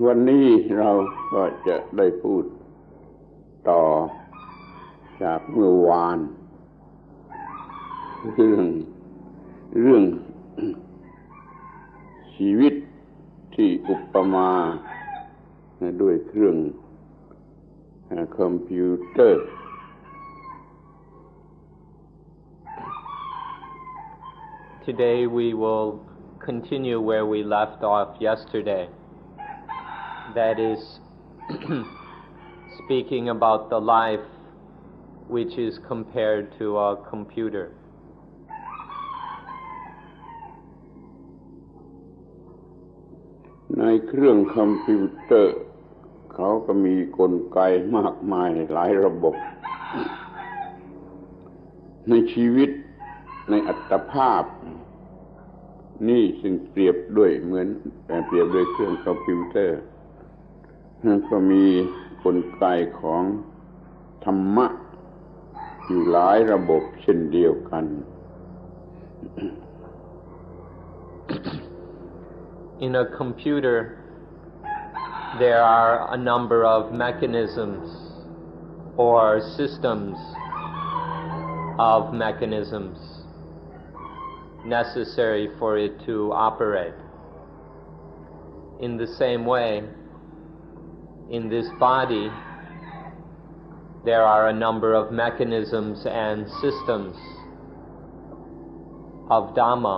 วันนี้เราก็จะได้พูดต่อจากเมื่อวานเรื่องชีวิตที่อุปมาด้วยเครื่องคอมพิวเตอร์ Today we will continue where we left off yesterday. That is speaking about the life which is compared to a computer. ในเครื่องคอมพิวเตอร์เขาก็มีกลไกมากมายหลายระบบในชีวิตในอัตภาพนี่ซึ่งเปรียบด้วยเครื่องคอมพิวเตอร์ก็มีกลไกของธรรมะอยู่หลายระบบเช่นเดียวกัน In a computer, there are a number of mechanisms or systems of mechanisms necessary for it to operate. In the same way, in this body, there are a number of mechanisms and systems of Dhamma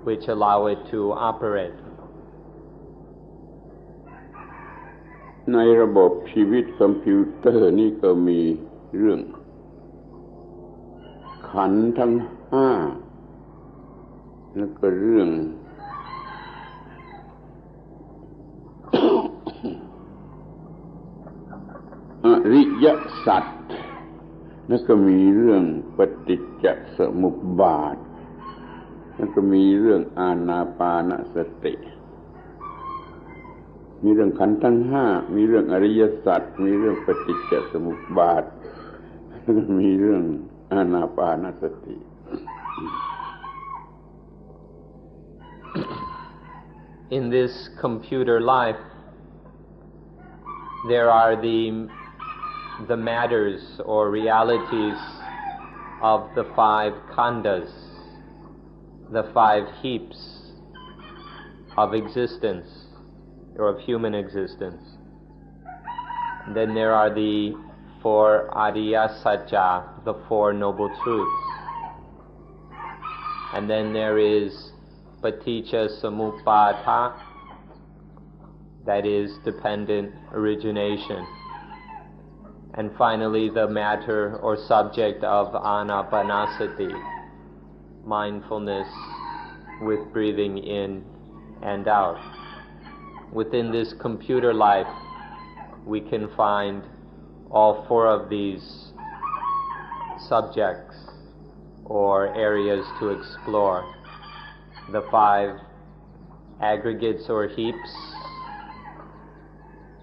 which allow it to operate. ในระบบชีวิตคอมพิวเตอร์นี่ก็มีเรื่องขันธ์ทั้งห้าแล้วก็เรื่องอริยสัจแล้วก็มีเรื่องปฏิจจสมุปบาทแล้วก็มีเรื่องอานาปานสติมีเรื่องขันธ์ทั้งห้ามีเรื่องอริยสัจมีเรื่องปฏิจจสมุปบาทแล้วก็มีเรื่องอานาปานสติ In this computer life, there are the matters or realities of the five khandas, the five heaps of existence or of human existence. Then there are the four Ariya Satya, the four noble truths. And then there is Paticca Samuppada, that is dependent origination. And finally the matter or subject of Anapanasati, mindfulness with breathing in and out. Within this computer life, we can find all four of these subjects or areas to explore. The five aggregates or heaps,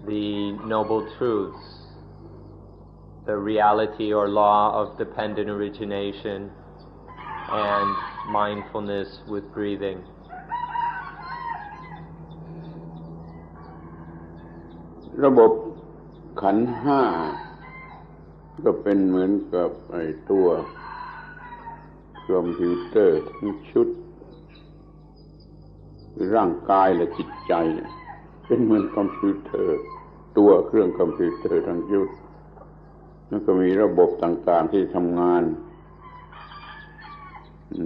the noble truths, the reality or law of dependent origination, and mindfulness with breathing. ระบบขันธ์ห้าก็เป็นเหมือนกับตัวคอมพิวเตอร์ทั้งชุดร่างกายและจิตใจเป็นเหมือนคอมพิวเตอร์ตัวเครื่องคอมพิวเตอร์ทั้งชุดแล้วก็มีระบบต่างๆที่ทำงาน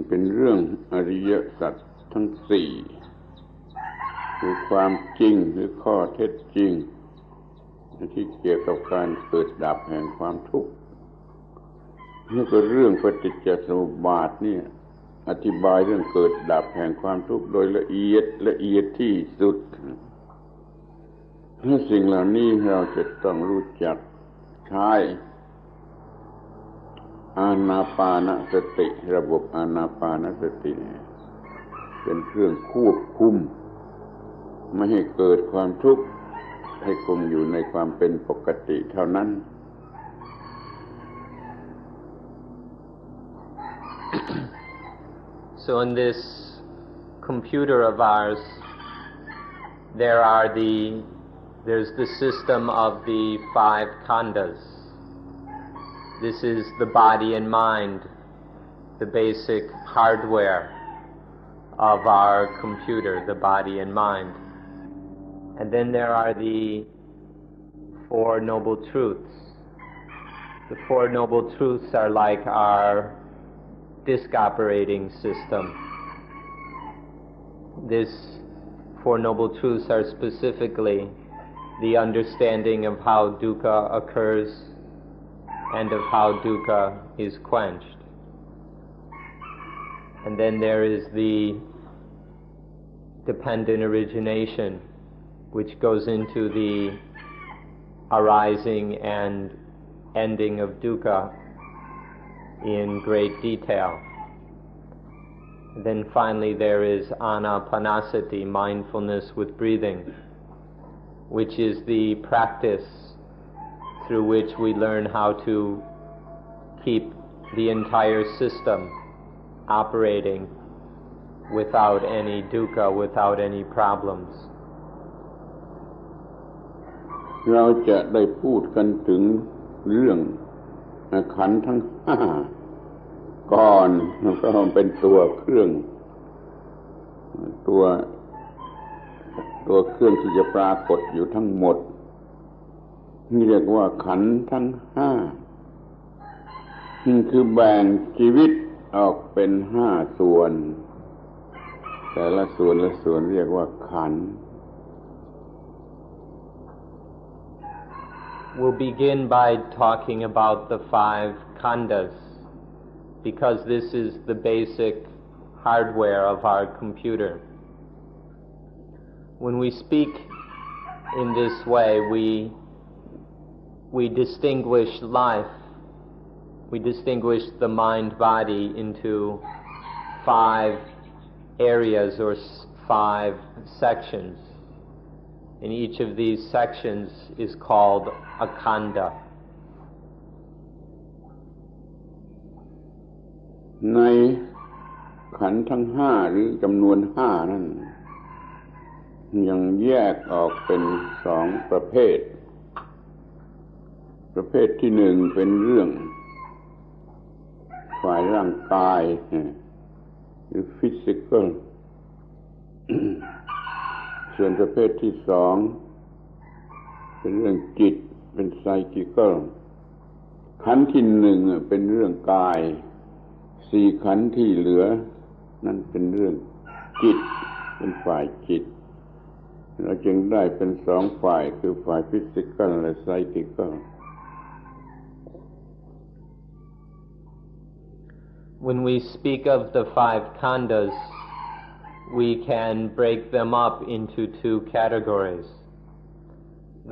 เป็นเรื่องอริยสัจทั้งสี่คือความจริงหรือข้อเท็จจริงที่เกี่ยวกับการเกิดดับแห่งความทุกข์นี่ก็เรื่องปฏิจจสมุปบาทเนี่ยอธิบายเรื่องเกิดดับแห่งความทุกข์โดยละเอียดที่สุดและสิ่งเหล่านี้เราจะต้องรู้จักใช้อานาปานสติระบบอานาปานสติเป็นเครื่องควบคุมไม่ให้เกิดความทุกข์ให้คงอยู่ในความเป็นปกติเท่านั้น So in this computer of ours, there's the system of the 5 khandas. This is the body and mind, the basic hardware of our computer, the body and mind. And then there are the 4 Noble Truths. The 4 Noble Truths are like our disk operating system. These 4 Noble Truths are specifically the understanding of how dukkha occurs and of how dukkha is quenched. And then there is the dependent origination, which goes into the arising and ending of dukkha in great detail. Then finally there is anapanasati, mindfulness with breathing, which is the practice through which we learn how to keep the entire system operating without any dukkha, without any problems. เราจะได้พูดกันถึงเรื่องขันธ์ทั้ง 5ก่อนเพราะมันเป็นตัวเครื่องที่จะปรากฏอยู่ทั้งหมดนี่เรียกว่าขันธ์ทั้ง 5คือแบ่งชีวิตออกเป็น 5 ส่วนแต่ละส่วนเรียกว่าขันธ์ We'll begin by talking about the 5 khandas, because this is the basic hardware of our computer. When we speak in this way, we distinguish life. We distinguish the mind-body into 5 areas or 5 sections. And each of these sections is called a khanda. ในขันธ์ทั้ง 5หรือจำนวน 5นั้นยังแยกออกเป็น 2 ประเภทที่ 1เป็นเรื่องฝ่ายร่างกายหรือ physical ส่วนประเภทที่ 2เป็นเรื่องจิตเป็น psychical ขันธ์ที่ 1เป็นเรื่องกาย 4 ขันธ์ที่เหลือนั่นเป็นเรื่องจิตเป็นฝ่ายจิตเราจึงได้เป็น 2 ฝ่ายคือฝ่าย physical และ psychical. When we speak of the 5 khandas, we can break them up into 2 categories.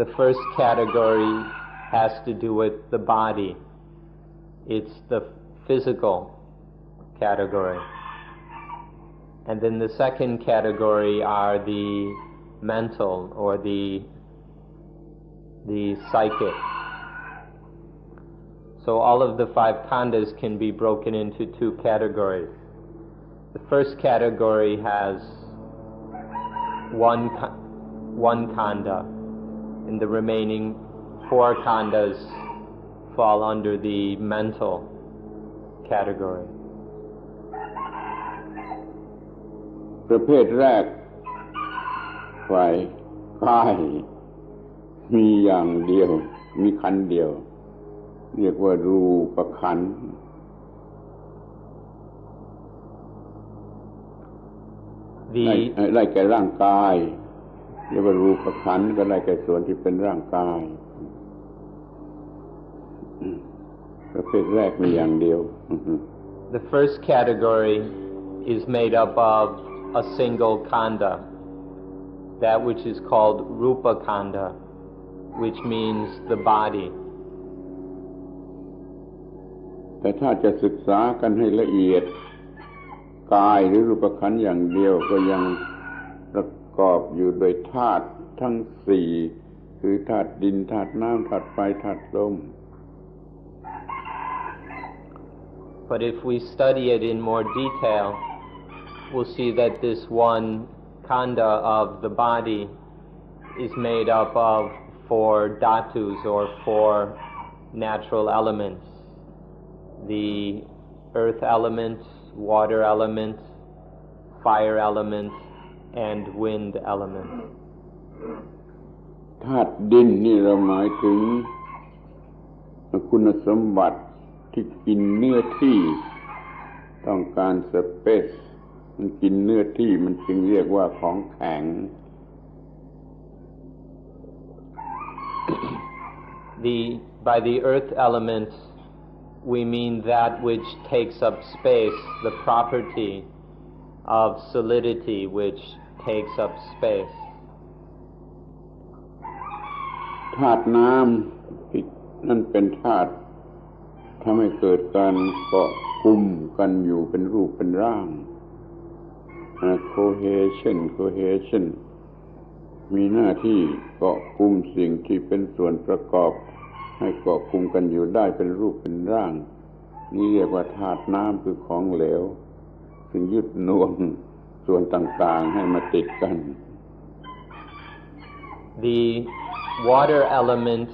The first category has to do with the body. It's the physical category. And then the second category are the mental or the psychic. So all of the 5 khandas can be broken into 2 categories. The first category has one khanda, and the remaining 4 khandas fall under the mental category. ประเภทแรกฝ่ายกายมีอย่างเดียวมีขันธ์เดียวเรียกว่ารูปขันธ์ได้แก่ร่างกายเรียกว่ารูปขันธ์ก็ได้แก่ส่วนที่เป็นร่างกายประเภทแรกมีอย่างเดียว The first category is made up of a single khanda, that which is called rupa khanda, which means the body. แต่ถ้าจะศึกษากันให้ละเอียดกายหรือรูปขันธ์อย่างเดียวก็ยังประกอบอยู่โดยธาตุทั้ง 4คือธาตุดินธาตุน้ำธาตุไฟธาตุลม But if we study it in more detail, we'll see that this one khanda of the body is made up of 4 dhatus or 4 natural elements. The earth element, water element, fire element, and wind element. ธาตุดินนี่เราหมายถึงคุณสมบัติที่กินเนื้อที่ต้องการสเปซมันกินเนื้อที่มันจึงเรียกว่าของแข็ง By the earth element, we mean that which takes up space, the property of solidity which takes up space. ธาตุน้ำนั่นเป็นธาตุทำให้เกิดการเกาะกลุ่มกันอยู่เป็นรูปเป็นร่าง cohesion มีหน้าที่เกาะกลุ่มสิ่งที่เป็นส่วนประกอบให้เกาะกลุ่มกันอยู่ได้เป็นรูปเป็นร่างนี่เรียกว่าธาตุน้ำคือของเหลวซึ่งยึดหน่วงส่วนต่างๆให้มาติดกัน The water element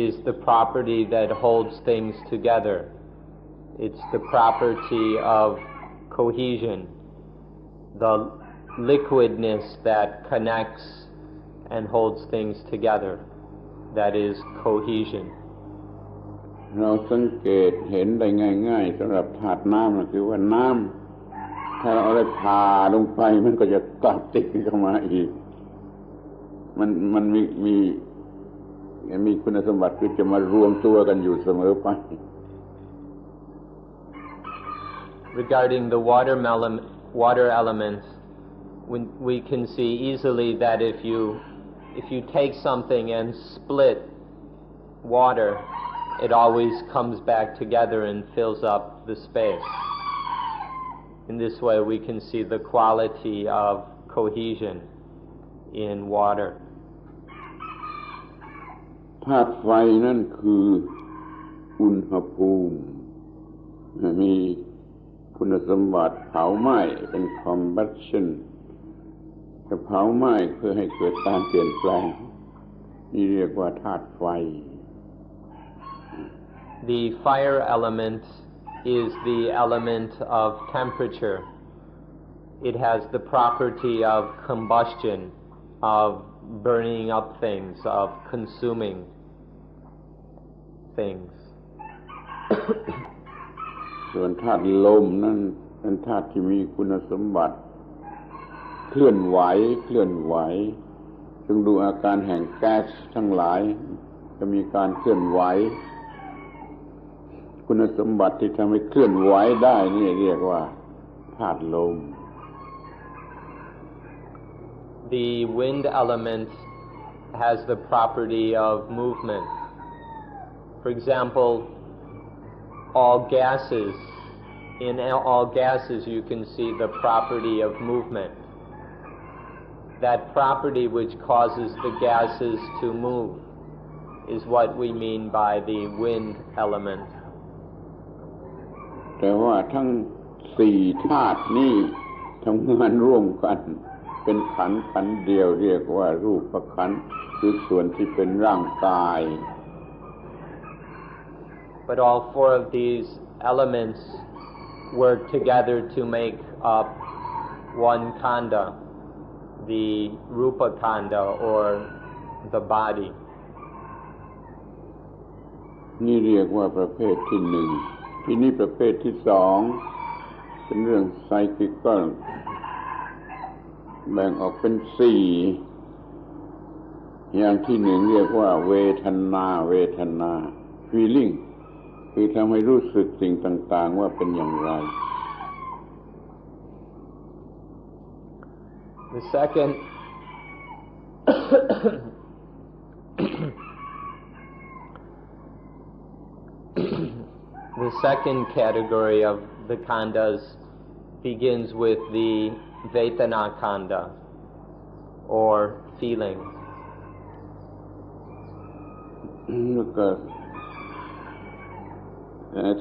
is the property that holds things together. It's the property of cohesion, the liquidness that connects and holds things together. That is cohesion. เราสังเกตเห็นได้ง่ายๆสำหรับธาตุน้ำก็คือว่าน้ำถ้าเราเอาอะไรผ่าลงไปมันก็จะกลับติดเข้ามาอีกมันมีคุณสมบัติคือจะมารวมตัวกันอยู่เสมอไป Regarding the water elements, we can see easily that if you take something and split water, it always comes back together and fills up the space. In this way, we can see the quality of cohesion in water. ธาตุไฟนั่นคืออุณหภูมิมีคุณสมบัติเผาไหม้เป็น combustion จะเผาไหม้เพื่อให้เกิดการเปลี่ยนแปลงนี่เรียกว่าธาตุไฟ The fire element is the element of temperature. It has the property of combustion, of burning up things, of consuming things. ส่วนธาตุลมนั่นเป็นธาตุที่มีคุณสมบัติเคลื่อนไหวจงดูอาการแห่งแก๊สทั้งหลายจะมีการเคลื่อนไหวคุณสมบัติที่ทำให้เคลื่อนไหวได้นี่เรียกว่าธาตุลม The wind element has the property of movement. For example, in all gases you can see the property of movement. That property which causes the gases to move is what we mean by the wind element. แต่ว่าทั้ง4ธาตุนี้ทำงานร่วมกันเป็นขันธ์เดียวเรียกว่ารูปขันธ์คือส่วนที่เป็นร่างกาย But all 4 of these elements work together to make up one khanda, the rupa khanda or the body. นี่เรียกว่าประเภทที่1ที่นี่ประเภทที่2เป็นเรื่องไซคิคอลแบ่งออกเป็น4อย่างที่1เรียกว่าเวทนา feeling คือทำให้รู้สึกสิ่งต่างๆว่าเป็นอย่างไร The second The second category of the khandas begins with the Vedana khanda, or feeling. แล้วก็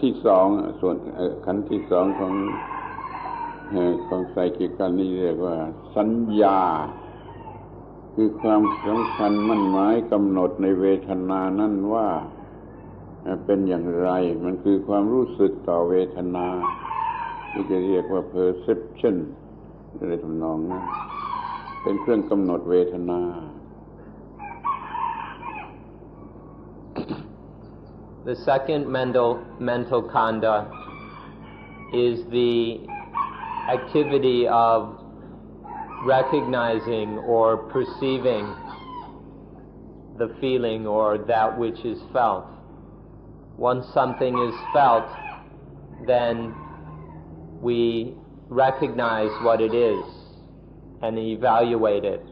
ที่2ส่วนขันธ์ที่2ของไซคิคอลนี่เรียกว่าสัญญา คือความสำคัญมั่นหมายกำหนดในเวทนานั่นว่าเป็นอย่างไรมันคือความรู้สึกต่อเวทนาที่จะเรียกว่า perception อะไรทำนองนั้นเป็นเครื่องกำหนดเวทนา The second mental khandha is the activity of recognizing or perceiving the feeling or that which is felt. Once something is felt, then we recognize what it is and evaluate it,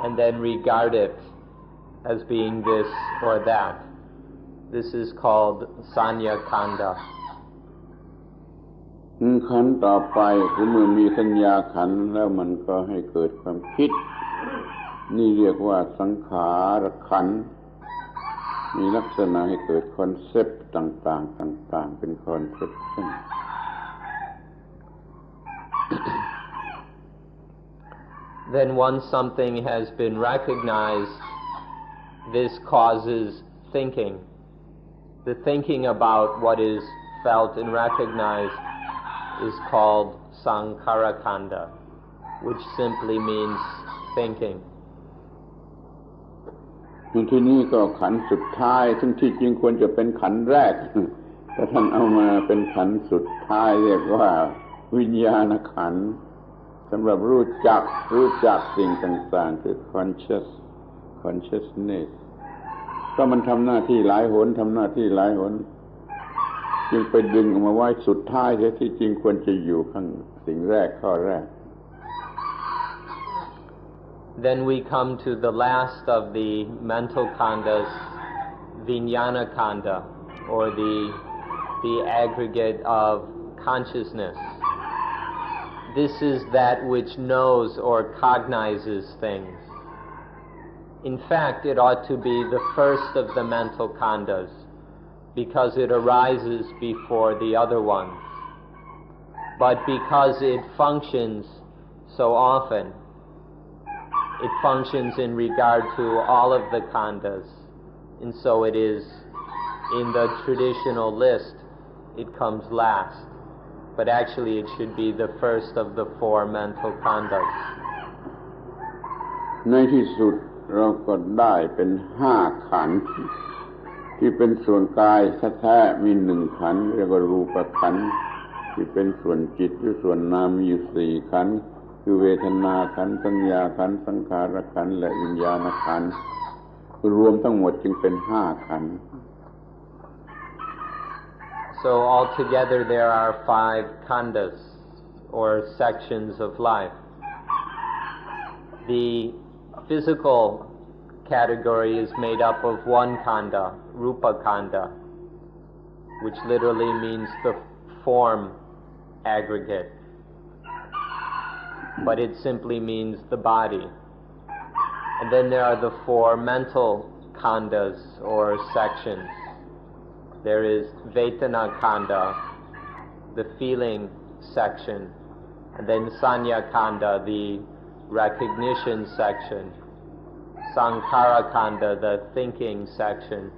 and then regard it as being this or that. This is called Sanya Khandha. ขันธ์ต่อไปคือเมื่อมีสัญญาขันธ์แล้วมันก็ให้เกิดความคิดนี่เรียกว่าสังขารขันธ์มีลักษณะให้เกิดคอนเซปต์ต่างๆต่างๆเป็นคอนเซปชั่น Then once something has been recognized, this causes thinking. The thinking about what is felt and recognized is called Sankhara Khandha, which simply means thinking. ที่นี่ก็ขันธ์สุดท้ายซึ่งที่จริงควรจะเป็นขันธ์แรกแต่ท่านเอามาเป็นขันธ์สุดท้ายเรียกว่าวิญญาณขันธ์สำหรับรู้จักสิ่งต่างๆคือ consciousness ก็มันทำหน้าที่หลายหนจึงไปดึงออกมาไว้สุดท้ายที่จริงควรจะอยู่ข้างสิ่งแรกข้อแรก Then we come to the last of the mental khandhas, Vijnana Khandha, or the aggregate of consciousness. This is that which knows or cognizes things. In fact, it ought to be the first of the mental khandhas, because it arises before the other ones. But because it functions so often, it functions in regard to all of the khandhas, and so it is in the traditional list, it comes last. But actually it should be the first of the four mental khandhas. ในที่สุดเราก็ได้เป็น5ขันธ์ที่เป็นส่วนกายแท้ๆมี1ขันธ์เรียกว่ารูปขันธ์ที่เป็นส่วนจิตหรือส่วนนามมีอยู่4ขันธ์คือเวทนาขันธ์สัญญาขันธ์สังขารขันธ์และวิญญาณขันธ์รวมทั้งหมดจึงเป็น5ขันธ์ So altogether there are 5 khandhas, or sections of life. The physical category is made up of one khandha, Rupa Khandha, which literally means the form aggregate, but it simply means the body. And then there are the 4 mental khandhas, or sections. There is Vedana Khandha, the feeling section, and then Sanya Khandha, the recognition section, Sankhara Khandha, the thinking section,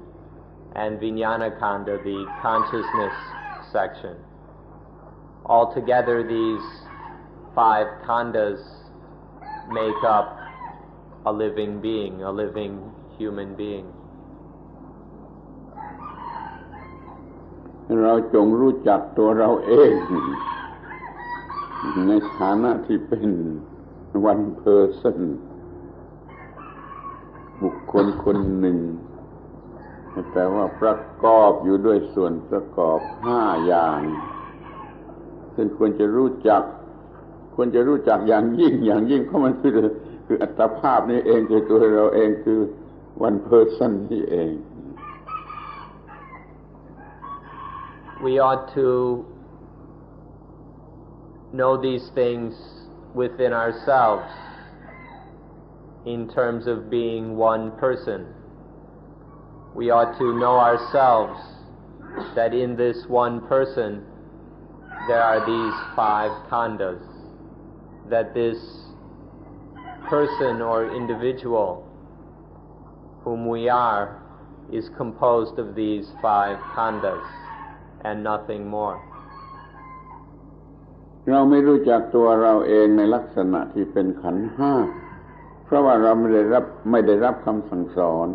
and Vijnana Khandha, the consciousness section. Altogether, these 5 khandhas make up a living being, a living human being. เราจงรู้จักตัวเราเองในฐานะที่เป็น one person บุคคลคนหนึ่งแต่ว่าประกอบอยู่ด้วยส่วนประกอบ5อย่างซึ่งควรจะรู้จักอย่างยิ่งเพราะมันคืออัตภาพนี้เองคือตัวเราเองคือ one person นี่เอง We ought to know these things within ourselves in terms of being one person. We ought to know ourselves that in this one person there are these 5 khandhas, that this person or individual whom we are is composed of these 5 khandhas and nothing more. เราไม่รู้จักตัวเราเองในลักษณะที่เป็นขันธ์ห้าเพราะว่าเราไม่ได้รับคำสั่งสอน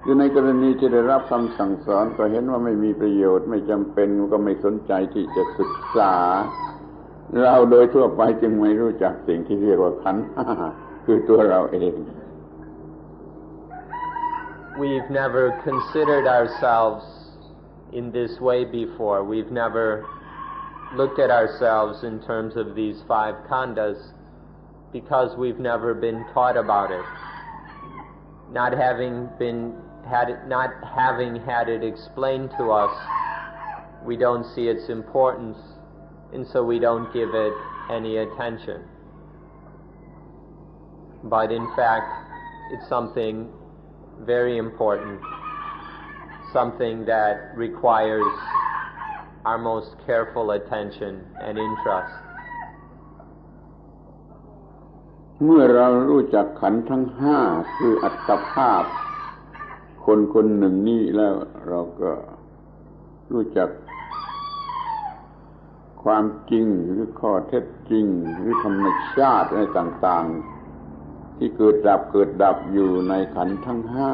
อยู่ในกรณีที่ได้รับคำสั่งสอนก็เห็นว่าไม่มีประโยชน์ไม่จำเป็นก็ไม่สนใจที่จะศึกษาเราโดยทั่วไปจึงไม่รู้จักสิ่งที่เรียกว่าขันธ์ห้าคือตัวเราเอง We've never considered ourselves in this way before. We've never looked at ourselves in terms of these 5 khandhas because we've never been taught about it. Not having had it explained to us, we don't see its importance, and so we don't give it any attention. But in fact, it's something very important, something that requires our most careful attention and interest. เมื่อเรารู้จักขันธ์ทั้งห้าคืออัตภาพคนคนหนึ่งนี้แล้วเราก็รู้จักความจริงหรือข้อเท็จจริงหรือธรรมชาติอะไรต่างๆที่เกิดดับอยู่ในขันธ์ทั้งห้า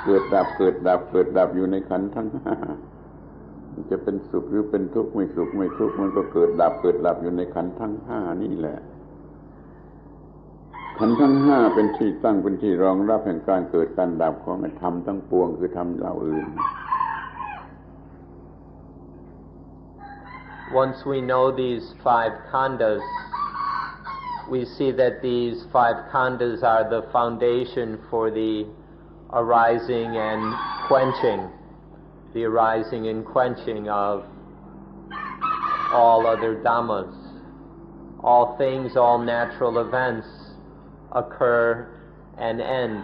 เกิดดับอยู่ในขันธ์ทั้งห้าจะเป็นสุขหรือเป็นทุกข์ไม่สุขไม่ทุกข์มันก็เกิดดับอยู่ในขันธ์ทั้งห้านี่แหละขันธ์ทั้งห้าเป็นที่ตั้งเป็นที่รองรับแห่งการเกิดการดับของธรรมทั้งปวงคือธรรมเหล่าอื่น Once we know these 5 khandhas, we see that these 5 khandhas are the foundation for the arising and quenching of all other dhammas. All things, all natural events occur and end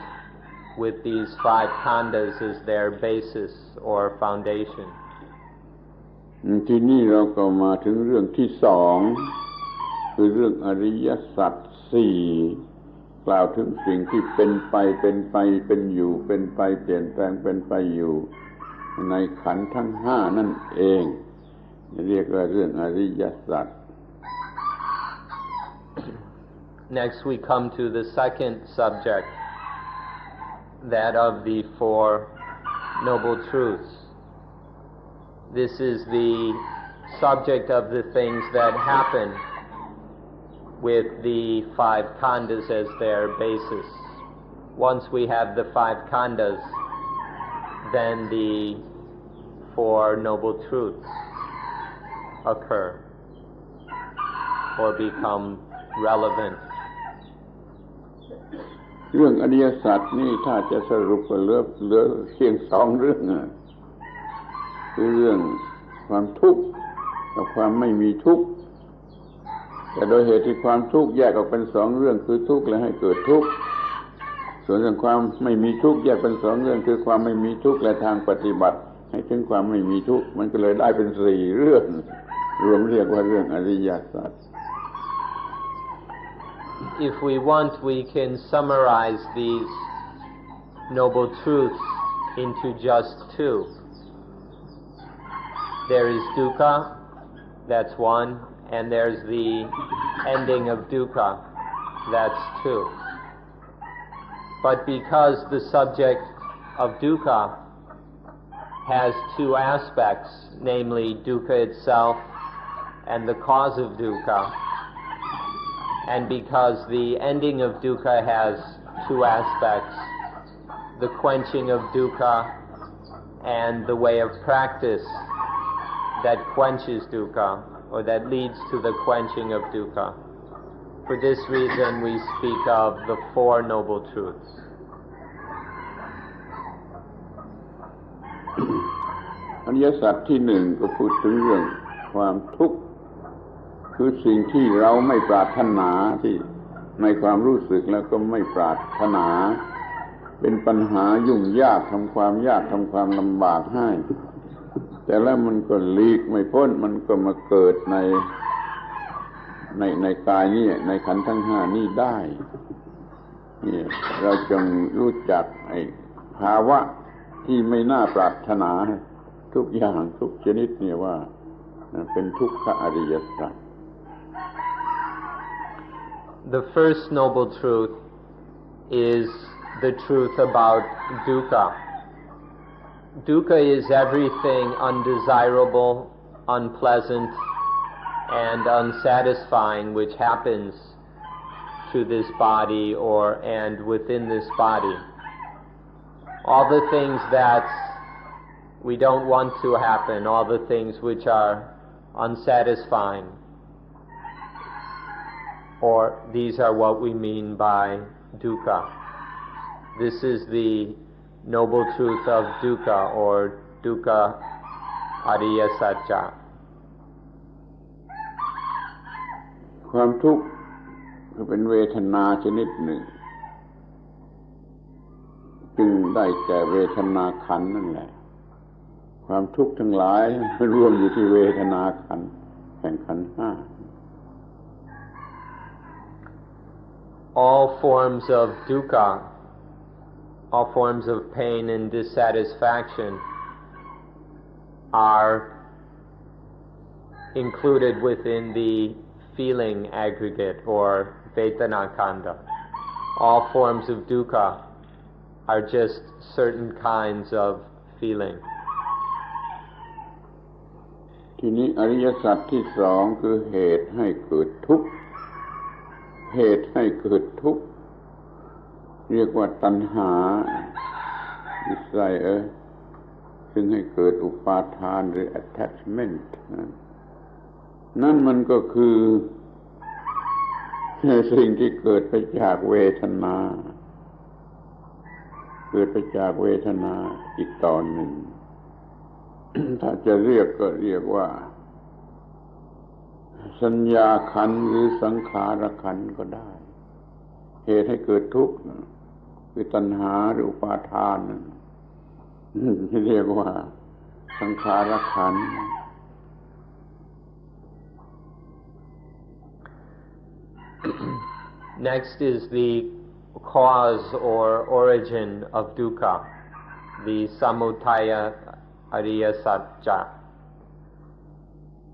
with these 5 khandhas as their basis or foundation. ที่นี่เราก็มาถึงเรื่องที่สองคือเรื่องอริยสัจสี่กล่าวถึงสิ่งที่เป็นไปเป็นอยู่เป็นไปเปลี่ยนแปลงเป็นไปอยู่ในขันธ์ทั้งห้านั่นเองเรียกว่าเรื่องอริยสัจ Next we come to the second subject, that of the 4 Noble Truths. This is the subject of the things that happen with the 5 khandhas as their basis. Once we have the 5 khandhas, then the 4 Noble Truths occur or become relevant. เรื่องอริยสัจนี่ถ้าจะสรุปก็เหลือเพียง2 เรื่องคือเรื่องความทุกข์กับความไม่มีทุกข์แต่โดยเหตุที่ความทุกข์แยกออกเป็น2 เรื่องคือทุกข์และให้เกิดทุกข์ส่วนเรื่องความไม่มีทุกข์แยกเป็น2 เรื่องคือความไม่มีทุกข์และทางปฏิบัติให้ถึงความไม่มีทุกข์มันก็เลยได้เป็น4 เรื่องรวมเรียกว่าเรื่องอริยสัจ If we want, we can summarize these noble truths into just 2. There is dukkha, that's 1, and there's the ending of dukkha, that's 2. But because the subject of dukkha has 2 aspects, namely dukkha itself and the cause of dukkha, and because the ending of dukkha has 2 aspects, the quenching of dukkha and the way of practice that quenches dukkha, or that leads to the quenching of dukkha. For this reason we speak of the 4 Noble Truths. อริยสัจที่ 1ก็พูดถึงเรื่องความทุกข์คือสิ่งที่เราไม่ปรารถนาที่ในความรู้สึกแล้วก็ไม่ปรารถนาเป็นปัญหายุ่งยากทำความยากทำความลำบากให้แต่แล้วมันก็หลีกไม่พ้นมันก็มาเกิดใน ในกายนี้ในขันธ์ทั้งห้านี้ได้นี่เราจงรู้จักไอ้ภาวะที่ไม่น่าปรารถนาทุกอย่างทุกชนิดเนี่ยว่าเป็นทุกขอริยสัจ The first noble truth is the truth about dukkha. Dukkha is everything undesirable, unpleasant, and unsatisfying which happens to this body and within this body. All the things that we don't want to happen, all the things which are unsatisfying, or these are what we mean by dukkha. This is the noble truth of dukkha, or dukkha ariya satcha. ความทุกข์คือเป็นเวทนาชนิดหนึ่งจึงได้แก่เวทนาขันธ์นั่นแหละความทุกข์ทั้งหลายรวมอยู่ที่เวทนาขันธ์แห่งขันธ์ห้า All forms of dukkha, all forms of pain and dissatisfaction are included within the feeling aggregate or vedana kanda. All forms of dukkha are just certain kinds of feeling. ทีนี้อริยสัจที่สองคือเหตุให้เกิดทุกข์เหตุให้เกิดทุกข์เรียกว่าตัณหา desire ซึ่งให้เกิดอุปาทานหรือ attachment นั่นมันก็คือสิ่งที่เกิดไปจากเวทนาเกิดไปจากเวทนาอีกตอนหนึ่ง ถ้าจะเรียกก็เรียกว่าสัญญาขันธ์หรือสังขารขันธ์ก็ได้เหตุให้เกิดทุกข์คือตัณหาหรืออุปาทานเรียกว่าสังขารขันธ์ Next is the cause or origin of dukkha, the samudaya ariya satcha,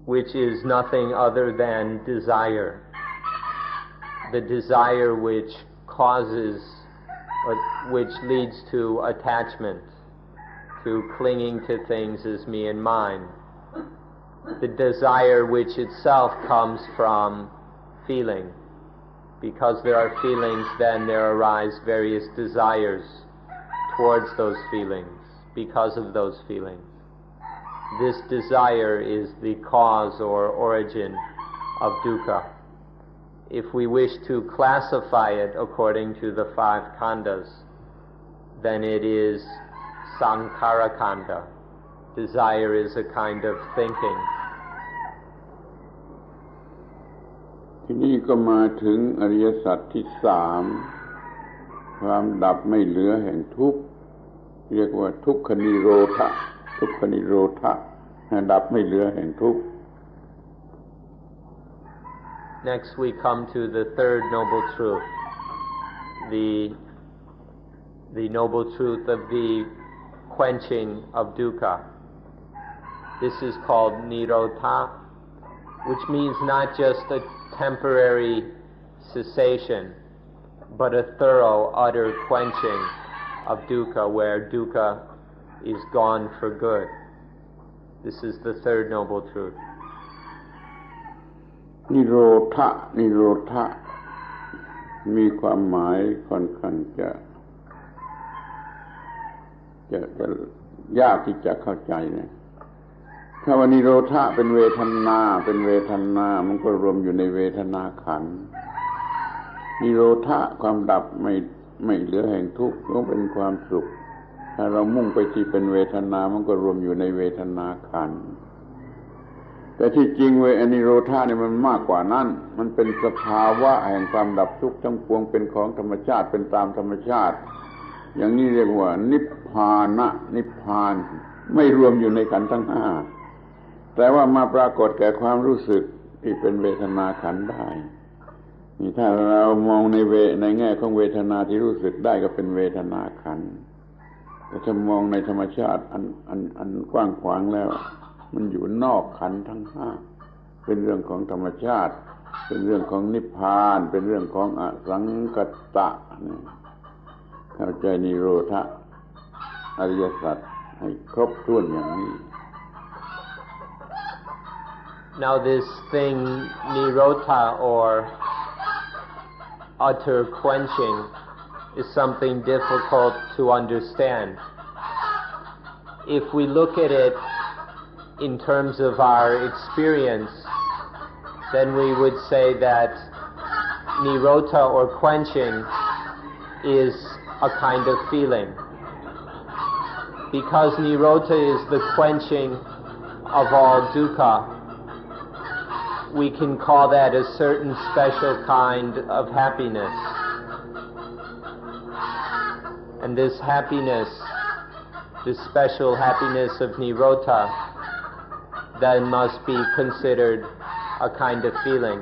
which is nothing other than desire. The desire which causes, which leads to attachment, to clinging to things as me and mine. The desire which itself comes from feeling. Because there are feelings, then there arise various desires towards those feelings, because of those feelings. This desire is the cause or origin of dukkha. If we wish to classify it according to the five khandas, then it is sankhara khanda. Desire is a kind of thinking. ทีนี้ก็มาถึงอริยสัจที่สามความดับไม่เหลือแห่งทุกข์เรียกว่าทุกขนิโรธะทุกขนิโรธะดับไม่เหลือแห่งทุกข์ Next we come to the third noble truth, the noble truth of the quenching of dukkha. This is called nirodha, which means not just a temporary cessation, but a thorough, utter quenching of dukkha, where dukkha is gone for good. This is the third noble truth. นิโรธะนิโรธะมีความหมายค่อนข้างจะยากที่จะเข้าใจนะถ้าว่านิโรธะเป็นเวทนามันก็รวมอยู่ในเวทนาขันธ์นิโรธะความดับไม่เหลือแห่งทุกข์ก็เป็นความสุขถ้าเรามุ่งไปที่เป็นเวทนามันก็รวมอยู่ในเวทนาขันธ์แต่ที่จริงนิโรธะเนี่ยมันมากกว่านั้นมันเป็นสภาวะแห่งความดับทุกข์ทั้งปวงเป็นของธรรมชาติเป็นตามธรรมชาติอย่างนี้เรียกว่านิพพานะนิพพานไม่รวมอยู่ในขันธ์ทั้งห้าแต่ว่ามาปรากฏแก่ความรู้สึก ที่เป็นเวทนาขันธ์ได้นี่ถ้าเรามองในแง่ของเวทนาที่รู้สึกได้ก็เป็นเวทนาขันธ์แต่ถ้ามองในธรรมชาติอันกว้างขวางแล้วมันอยู่นอกขันธ์ทั้งห้าเป็นเรื่องของธรรมชาติเป็นเรื่องของนิพพานเป็นเรื่องของอสังคตะเข้าใจนิโรธอริยสัจให้ครบถ้วนอย่างนี้ Now this thing nirota or utter quenching is something difficult to understand. If we look at it in terms of our experience, then we would say that nirota or quenching is a kind of feeling. Because nirota is the quenching of all dukkha, we can call that a certain special kind of happiness. And this happiness, this special happiness of nirota, then must be considered a kind of feeling.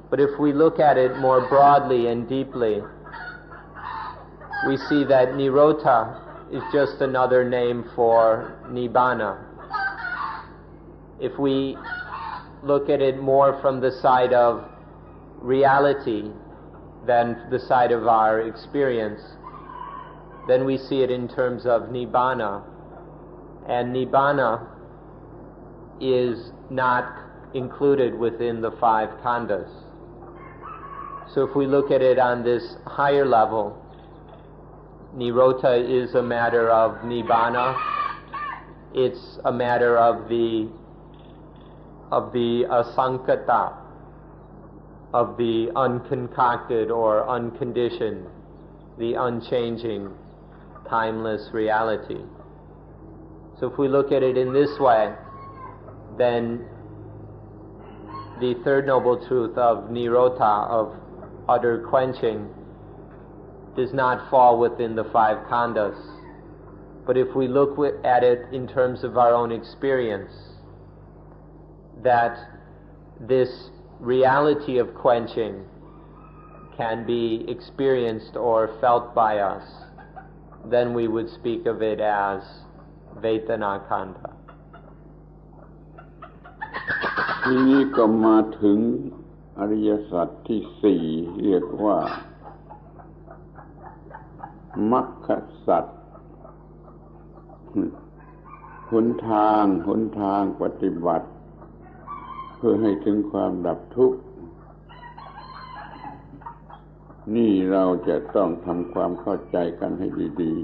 But if we look at it more broadly and deeply, we see that nirota is just another name for nibbana. If we look at it more from the side of reality than the side of our experience, then we see it in terms of nibbana. And nibbana is not included within the five khandhas. So if we look at it on this higher level, nirota is a matter of nibbana. It's a matter of the asankata, of the unconcocted or unconditioned, the unchanging, timeless reality. So if we look at it in this way, then the third noble truth of nirota, of utter quenching, does not fall within the five khandhas. But if we look at it in terms of our own experience, that this reality of quenching can be experienced or felt by us, then we would speak of it as Vedana Khandha. ทีนี้ก็มาถึงอริยสัจที่สี่เรียกว่ามรรคสัจหนทางปฏิบัติเพื่อให้ถึงความดับทุกข์นี่เราจะต้องทำความเข้าใจกันให้ดี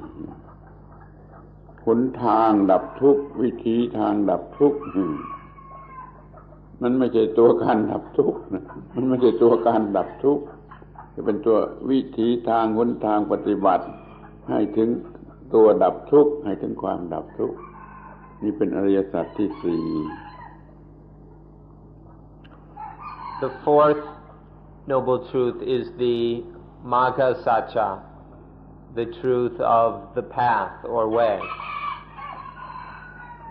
ๆหนทางดับทุกข์วิธีทางดับทุกข์มันไม่ใช่ตัวการดับทุกข์มันไม่ใช่ตัวการดับทุกข์จะเป็นตัววิธีทางหนทางปฏิบัติให้ถึงตัวดับทุกข์ให้ถึงความดับทุกข์นี่เป็นอริยสัจที่สี่ The fourth noble truth is the Magga Satcha, the truth of the path or way.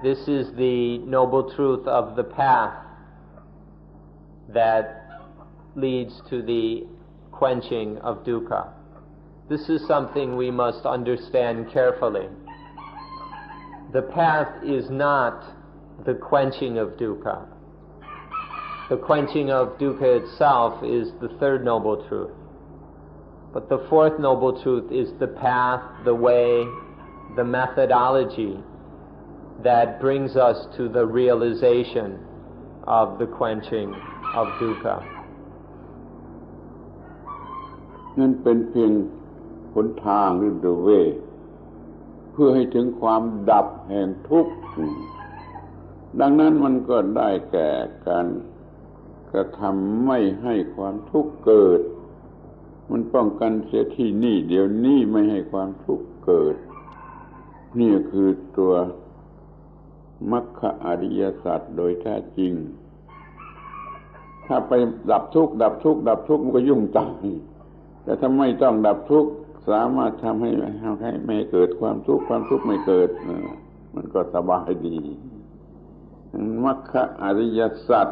This is the noble truth of the path that leads to the quenching of dukkha. This is something we must understand carefully. The path is not the quenching of dukkha. The quenching of dukkha itself is the third noble truth. But the fourth noble truth is the path, the way, the methodology that brings us to the realization of the quenching of dukkha. นั่นเป็นเพียงหนทางหรือ the way เพื่อให้ถึงความดับแห่งทุกข์ดังนั้นมันก็ได้แก่การกระทำไม่ให้ความทุกข์เกิดมันป้องกันเสียที่นี่เดี๋ยวนี้ไม่ให้ความทุกข์เกิดนี่คือตัวมรรคอริยสัจโดยแท้จริงถ้าไปดับทุกข์มันก็ยุ่งตายแต่ถ้าไม่ต้องดับทุกข์สามารถทำให้ไม่เกิดความทุกข์ไม่เกิดมันก็สบายดีมรรคอริยสัจ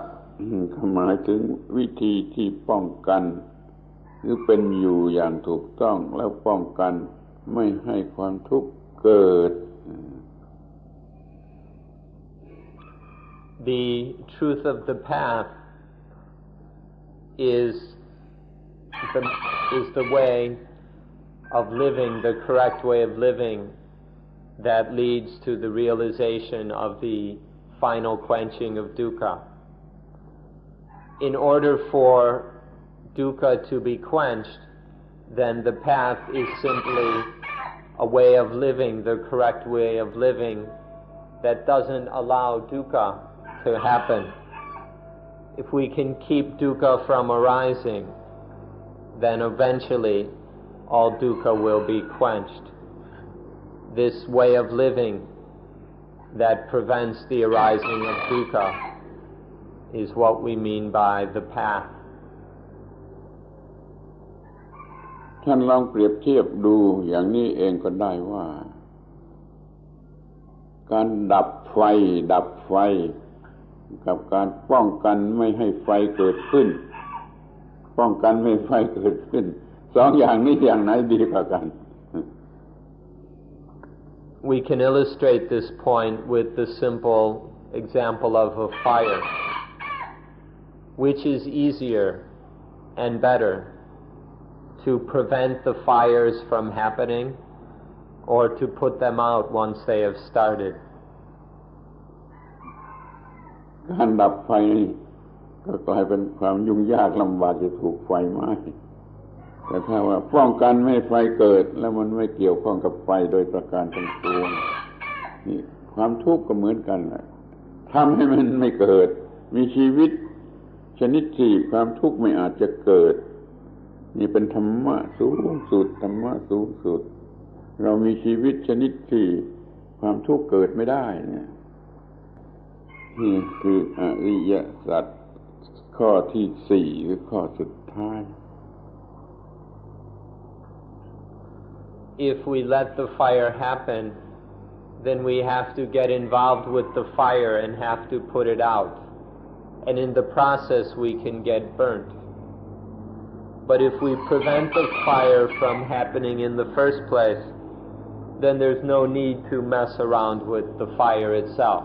หมายถึงวิธีที่ป้องกันหรือเป็นอยู่อย่างถูกต้องแล้วป้องกันไม่ให้ความทุกข์เกิด The truth of the path is the way of living, the correct way of living that leads to the realization of the final quenching of dukkha. In order for dukkha to be quenched, then the path is simply a way of living, the correct way of living that doesn't allow dukkha to happen. If we can keep dukkha from arising, then eventually all dukkha will be quenched. This way of living that prevents the arising of dukkha is what we mean by the path. ท่านลองเปรียบเทียบดูอย่างนี้เองก็ได้ว่าการดับไฟกับการป้องกันไม่ให้ไฟเกิดขึ้นป้องกันไม่ให้ไฟเกิดขึ้นสองอย่างนี้อย่างไหนดีกว่ากัน We can illustrate this point with the simple example of a fire. Which is easier and better, to prevent the fires from happening or to put them out once they have started? การดับไฟนี่ก็กลายเป็นความยุ่งยากลำบากจะถูกไฟไหม้แต่ถ้าว่าป้องกันไม่ให้ไฟเกิดแล้วมันไม่เกี่ยวข้องกับไฟโดยประการทั้งปวงนี่ความทุกข์ก็เหมือนกันแหละทำให้มันไม่เกิดมีชีวิตชนิดที่ความทุกข์ไม่อาจจะเกิดนี่เป็นธรรมะสูงสุดธรรมะสูงสุดเรามีชีวิตชนิดที่ความทุกข์เกิดไม่ได้เนี่ยนี่คืออริยสัจข้อที่สี่คือข้อสุดท้าย If we let the fire happen, then we have to get involved with the fire and have to put it out. And in the process we can get burnt. But if we prevent the fire from happening in the first place, then there's no need to mess around with the fire itself.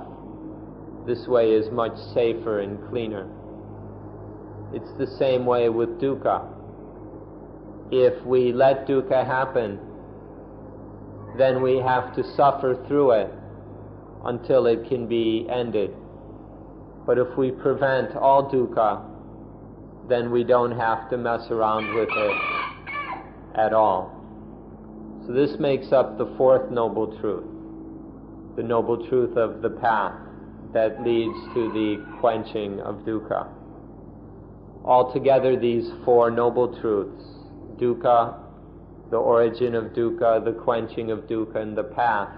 This way is much safer and cleaner. It's the same way with dukkha. If we let dukkha happen, then we have to suffer through it until it can be ended. But if we prevent all dukkha, then we don't have to mess around with it at all. So this makes up the fourth noble truth, the noble truth of the path that leads to the quenching of dukkha. Altogether, these four noble truths, dukkha, the origin of dukkha, the quenching of dukkha, and the path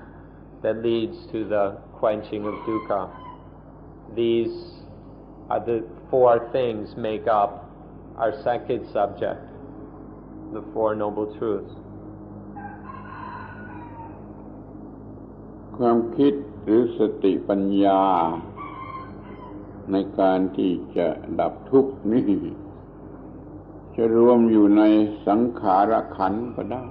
that leads to the quenching of dukkha, these are the four things make up our second subject, the Four Noble Truths. ความคิดหรือสติปัญญาในการที่จะดับทุกข์นี้จะรวมอยู่ในสังขารขันธ์ก็ได้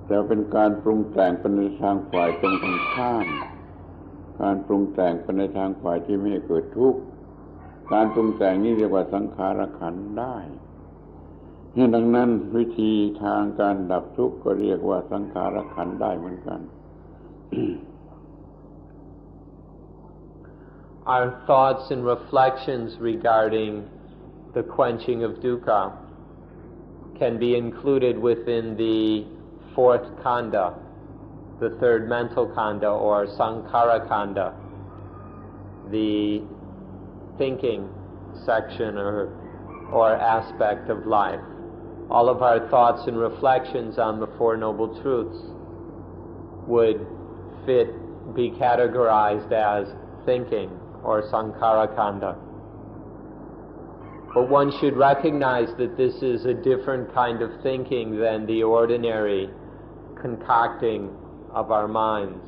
แต่เป็นการปรุงแต่งไปในทางฝ่ายตรงกันข้ามการปรุงแต่งไปในทางฝ่ายที่ไม่ให้เกิดทุกข์การปรุงแต่งนี้เรียกว่าสังขารขันธ์ได้ดังนั้นวิธีทางการดับทุกข์ก็เรียกว่าสังขารขันธ์ได้เหมือนกัน Our thoughts and reflections regarding the quenching of dukkha can be included within the fourth khandha, the third mental khandha or sankhara khandha, the thinking section or aspect of life. All of our thoughts and reflections on the Four Noble Truths would be categorized as thinking or sankhara khandha. But one should recognize that this is a different kind of thinking than the ordinary concocting of our minds.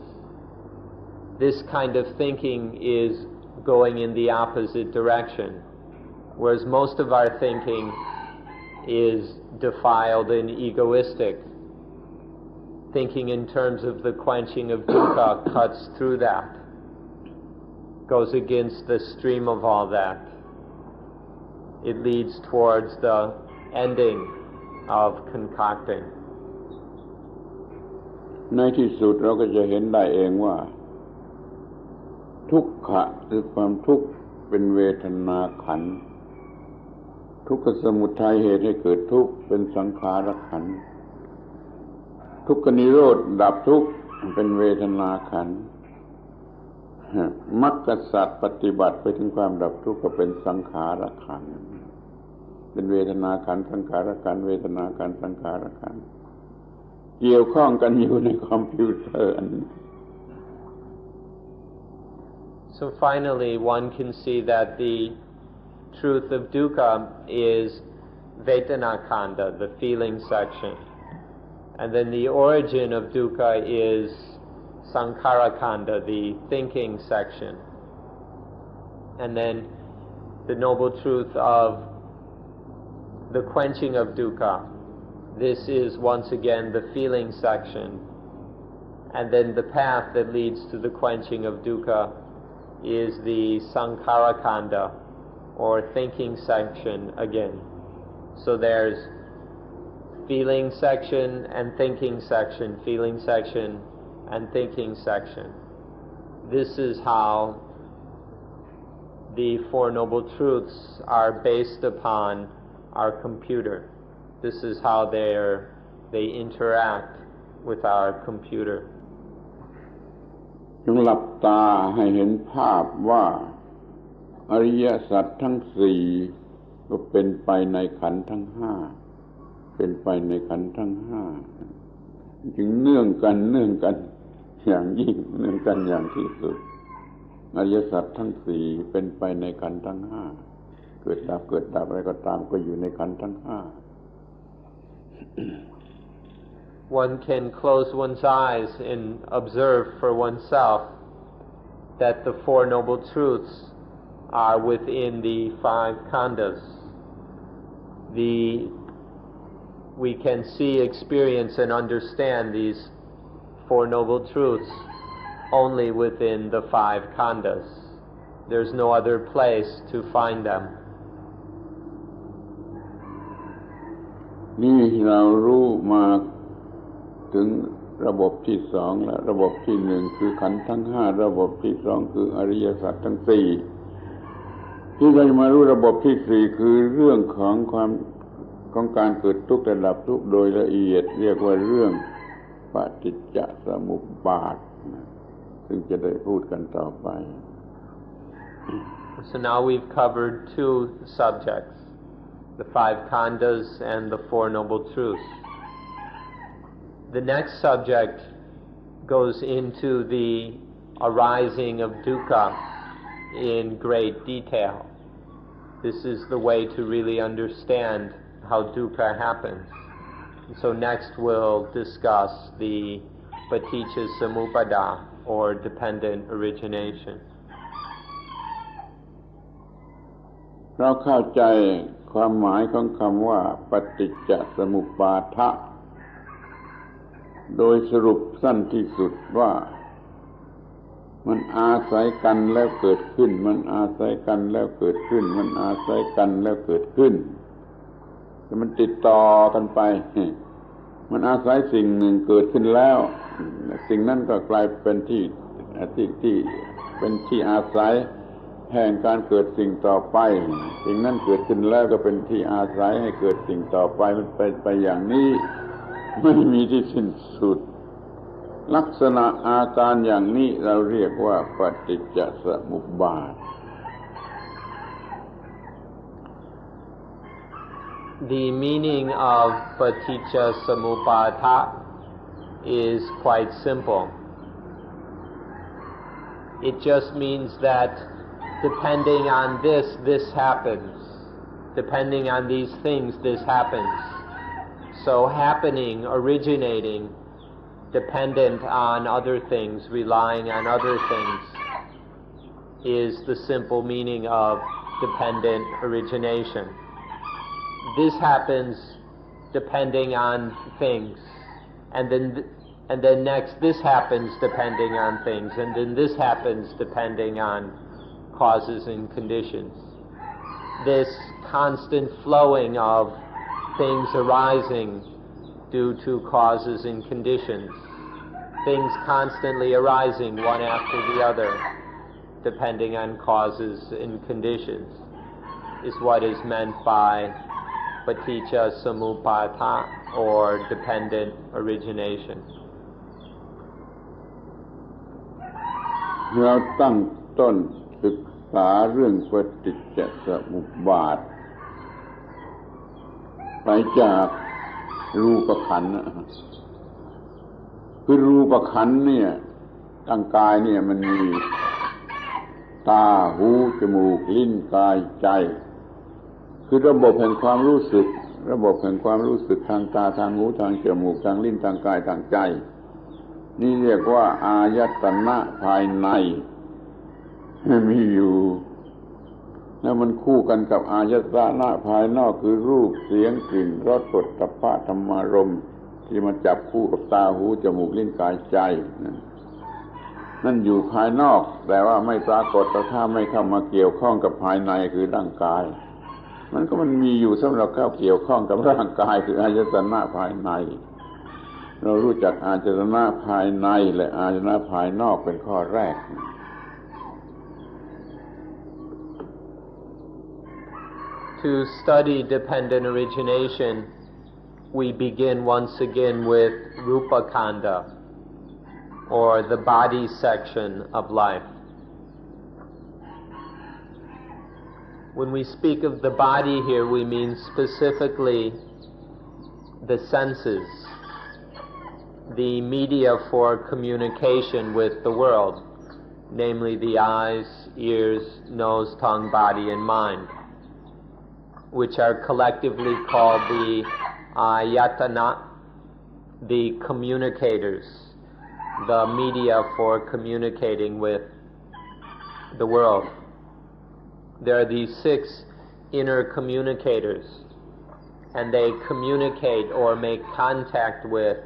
This kind of thinking is going in the opposite direction. Whereas most of our thinking is defiled and egoistic. Thinking in terms of the quenching of dukkha cuts through that, goes against the stream of all that. It leads towards the ending of concocting. ในที่สุดเราก็จะเห็นได้เองว่าทุกขะคือความทุกข์เป็นเวทนาขันธ์ทุกขสมุทัยเหตุให้เกิดทุกข์เป็นสังขารขันธ์ทุกขนิโรธดับทุกข์เป็นเวทนาขันธ์มรรคสัจปฏิบัติไปถึงความดับทุกข์ก็เป็นสังขารขันธ์เป็นเวทนาขันธ์สังขารขันธ์เวทนาขันธ์สังขารขันธ์เกี่ยวข้องกันอยู่ในคอมพิวเตอร์อันนี้ So finally, one can see that the truth of dukkha is Vedana Kanda, the feeling section. And then the origin of dukkha is Sankhara Kanda, the thinking section. And then the noble truth of the quenching of dukkha. This is once again the feeling section. And then the path that leads to the quenching of dukkha is the Sankhara Kanda, or thinking section again. So there's feeling section and thinking section, feeling section and thinking section. This is how the Four Noble Truths are based upon our computer. This is how they interact with our computer. จงหลับตาให้เห็นภาพว่าอริยสัจทั้งสี่ก็เป็นไปในขันธ์ทั้งห้าเป็นไปในขันธ์ทั้งห้าจึงเนื่องกันอย่างยิ่งเนื่องกันอย่างที่สุดอริยสัจทั้งสี่เป็นไปในขันธ์ทั้งห้าเกิดดับอะไรก็ตามก็อยู่ในขันธ์ทั้งห้า One can close one's eyes and observe for oneself that the Four Noble Truths are within the five khandas. We can see, experience, and understand these Four Noble Truths only within the five khandas. There's no other place to find them. นี่เรารู้มาถึงระบบที่สองและระบบที่หนึ่งคือขันธ์ทั้งห้าระบบที่สองคืออริยสัจทั้งสี่ที่เราจะมารู้ระบบที่สี่คือเรื่องของการเกิดทุกข์และดับทุกข์โดยละเอียดเรียกว่าเรื่องปฏิจจสมุปบาทซึ่งจะได้พูดกันต่อไป So now we've covered two subjects, the five khandas and the Four Noble Truths. The next subject goes into the arising of dukkha in great detail. This is the way to really understand how dukkha happens. So next we'll discuss the paticca samuppada, or dependent origination. เราเข้าใจความหมายของคำว่าปฏิจจสมุปบาทะโดยสรุปสั้นที่สุดว่ามันอาศัยกันแล้วเกิดขึ้นมันอาศัยกันแล้วเกิดขึ้นมันอาศัยกันแล้วเกิดขึ้นแต่มันติดต่อกันไปมันอาศัยสิ่งหนึ่งเกิดขึ้นแล้วสิ่งนั้นก็กลายเป็นที่เป็นที่อาศัยแห่งการเกิดสิ่งต่อไปสิ่งนั้นเกิดขึ้นแล้วก็เป็นที่อาศัยให้เกิดสิ่งต่อไปมันไปอย่างนี้ไม่มีที่สิ้นสุดลักษณะอาการอย่างนี้เราเรียกว่าปฏิจจสมุปบาท The meaning of paticca samuppada is quite simple. It just means that depending on this happens. Depending on these things, this happens. So happening, originating, dependent on other things, relying on other things. is the simple meaning of dependent origination. This happens depending on things, and then next this happens depending on things, and then this happens depending on causes and conditions. This constant flowing of things arising due to causes and conditions, things constantly arising one after the other depending on causes and conditions, is what is meant by paticca samuppada, or dependent origination. เราตั้งต้นศึกษาเรื่องปฏิจจสมุปบาทไปจากรูปขันธ์คือรูปขันธ์เนี่ยร่างกายเนี่ยมันมีตาหูจมูกลิ้นกายใจคือระบบแห่งความรู้สึกทางตาทางหูทางจมูกทางลิ้นทางกายทางใจนี่เรียกว่าอายตนะภายในมีอยู่แล้วมันคู่กันกับอายตนะภายนอกคือรูปเสียงกลิ่นรสโผฏฐัพพะธรรมารมณ์ที่มาจับคู่กับตาหูจมูกลิ้นกายใจนั่นอยู่ภายนอกแต่ว่าไม่ปรากฏถ้าไม่เข้ามาเกี่ยวข้องกับภายในคือร่างกายมันมีอยู่สำหรับเข้าเกี่ยวข้องกับร่างกายคืออายตนะภายในเรารู้จักอายตนะภายในและอายตนะภายนอกเป็นข้อแรก To study dependent origination, we begin once again with Rupa Khandha, or the body section of life. When we speak of the body here, we mean specifically the senses, the media for communication with the world, namely the eyes, ears, nose, tongue, body, and mind, which are collectively called the ayatana, the communicators, the media for communicating with the world. There are these 6 inner communicators, and they communicate or make contact with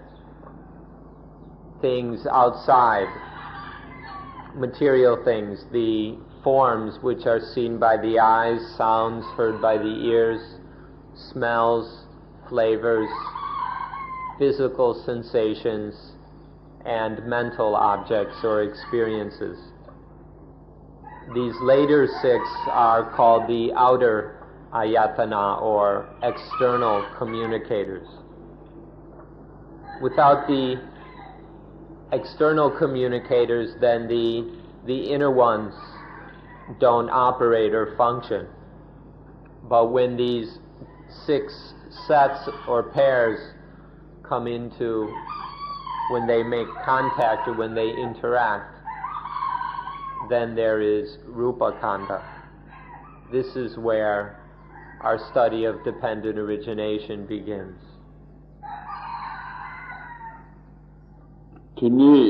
things outside, material things, the forms which are seen by the eyes, sounds heard by the ears, smells, flavors, physical sensations, and mental objects or experiences. These later 6 are called the outer ayatana, or external communicators. Without the external communicators, then the inner ones don't operate or function. But when these 6 sets or pairs come into, when they make contact or when they interact, then there is Rupa Khandha. This is where our study of dependent origination begins. ทีนี้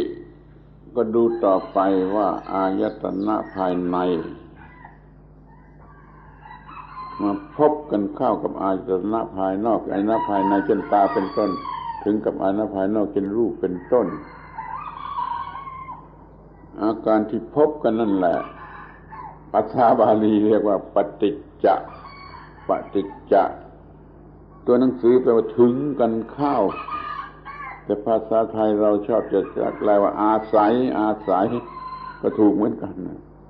ก็ดูต่อไปว่าอายตนะภายในมาพบกันเข้ากับอายตนะภายนอกอายตนะภายในเช่นตาเป็นต้นถึงกับอายตนะภายนอกเช่นรูปเป็นต้นอาการที่พบกันนั่นแหละภาษาบาลีเรียกว่าปฏิจจะตัวหนังสือแปลว่าถึงกันเข้าแต่ภาษาไทยเราชอบจะแปลว่าอาศัยก็ถูกเหมือนกัน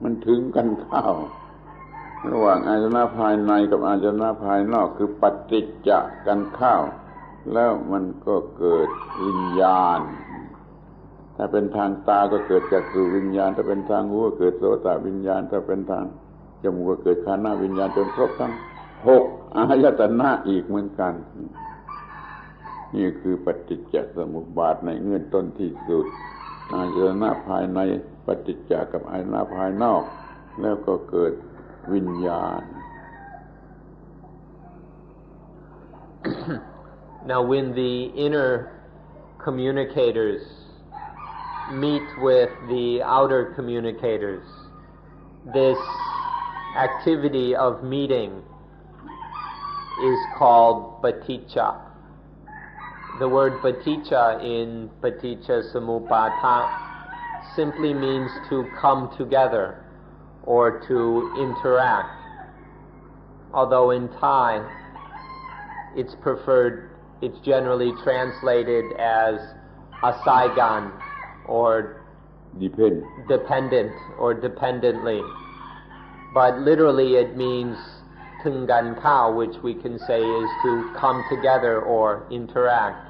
มันถึงกันเข้าระหว่างอายตนะภายในกับอายตนะภายนอกคือปฏิจจะกันเข้าแล้วมันก็เกิดวิญญาณถ้าเป็นทางตาก็เกิดจักขุวิญญาณถ้าเป็นทางหูก็เกิดโสตวิญญาณถ้าเป็นทางจมูกก็เกิดฆานวิญญาณจนครบทั้ง6อายตนะอีกเหมือนกันนี่คือปฏิจจสมุปบาทในเงื่อนต้นที่สุดอายตนะภายในปฏิจจกับอายตนะภายนอกแล้วก็เกิดวิญญาณ Now when the inner communicators meet with the outer communicators, this activity of meeting is called paticca. The word paticca in Paticca Samuppada simply means to come together or to interact. Although in Thai it's generally translated as asaigan or dependent or dependently. But literally it means tungan kao, which we can say is to come together or interact.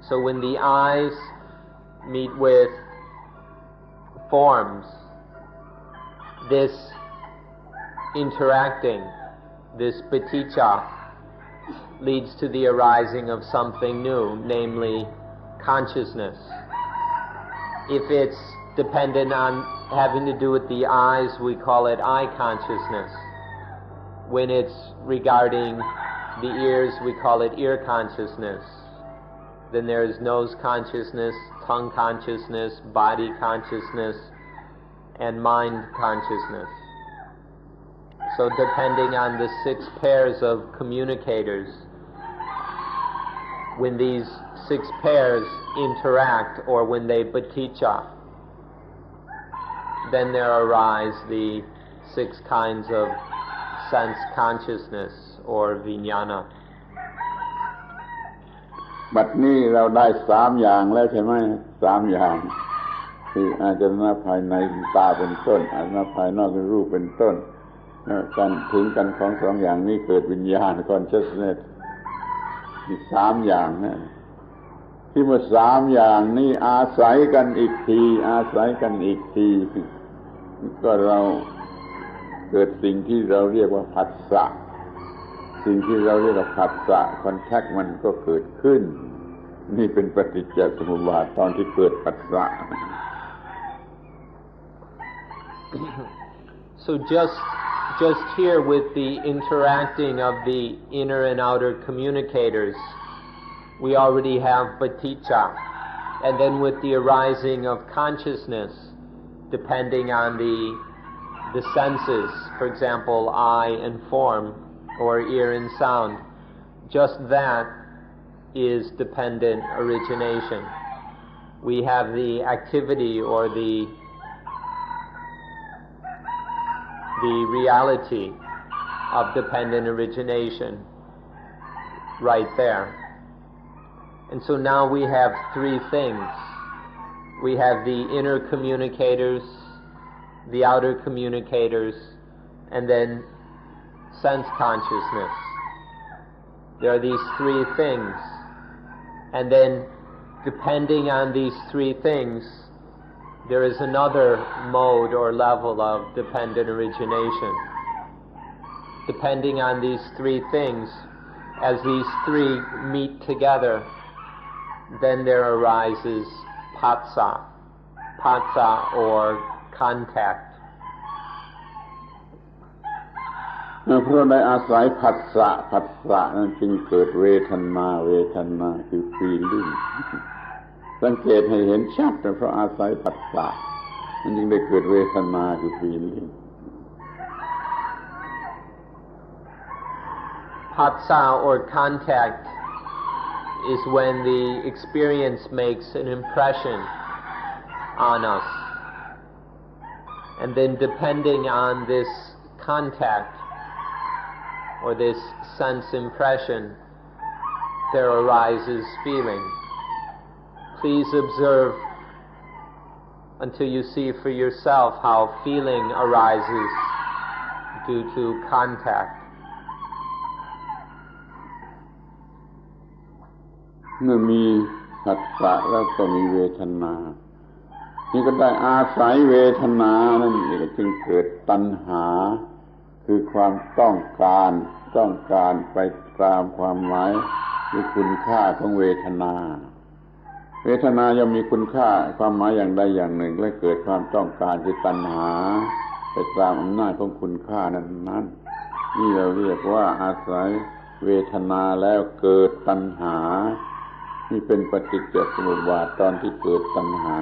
So when the eyes meet with forms, this interacting, this paticca, leads to the arising of something new, namely consciousness. If it's dependent on having to do with the eyes, we call it eye consciousness. When it's regarding the ears, we call it ear consciousness. Then there's nose consciousness, tongue consciousness, body consciousness, and mind consciousness. So depending on the 6 pairs of communicators, when these 6 pairs interact or when they paticca, then there arise the 6 kinds of sense consciousness or vijnana. บัดนี้เราได้3อย่างแล้วใช่ไหม3อย่างคืออาจารณภายในตาเป็นต้นอาจารณภายนอกเป็นรูปเป็นต้นการถึงกันของ2อย่างนี้เกิดวิญญาณ consciousness มี3อย่างนะที่มา3อย่างนี้อาศัยกันอีกทีก็เราเกิดสิ่งที่เราเรียกว่าผัสสะสิ่งที่เราเรียกว่าผัสสะคอนแทคมันก็เกิดขึ้นนี่เป็นปฏิจจสมุปบาทตอนที่เกิดผัสสะ So just here with the interacting of the inner and outer communicators, we already have paticca, and then with the arising of consciousness, depending on the senses, for example, eye and form, or ear and sound, just that is dependent origination. We have the activity or the reality of dependent origination right there. And so now we have 3 things. We have the inner communicators, the outer communicators, and then sense consciousness. There are these 3 things. And then, depending on these 3 things, there is another mode or level of dependent origination. Depending on these 3 things, as these 3 meet together, then there arises phassa or contact. เพราะได้อาศัยผัสสะนั้นจึงเกิดเวทนาคือ feeling สังเกตให้เห็นชัดเพราะอาศัยผัสสะมันจึงได้เกิดเวทนาคือ feeling. Phassa or contact is when the experience makes an impression on us. And then depending on this contact or this sense impression, there arises feeling. Please observe until you see for yourself how feeling arises due to contact. เมื่อมีผัสสะแล้วก็มีเวทนานี่ก็ได้อาศัยเวทนานั่นเองจึงเกิดตัณหาคือความต้องการไปตามความหมายหรือคุณค่าของเวทนาย่อมมีคุณค่าความหมายอย่างใดอย่างหนึ่งและเกิดความต้องการคือตัณหาไปตามอำนาจของคุณค่านั้นนี่เราเรียกว่าอาศัยเวทนาแล้วเกิดตัณหานี่เป็นปฏิจจสมุปบาทตอนที่เกิดตัณหา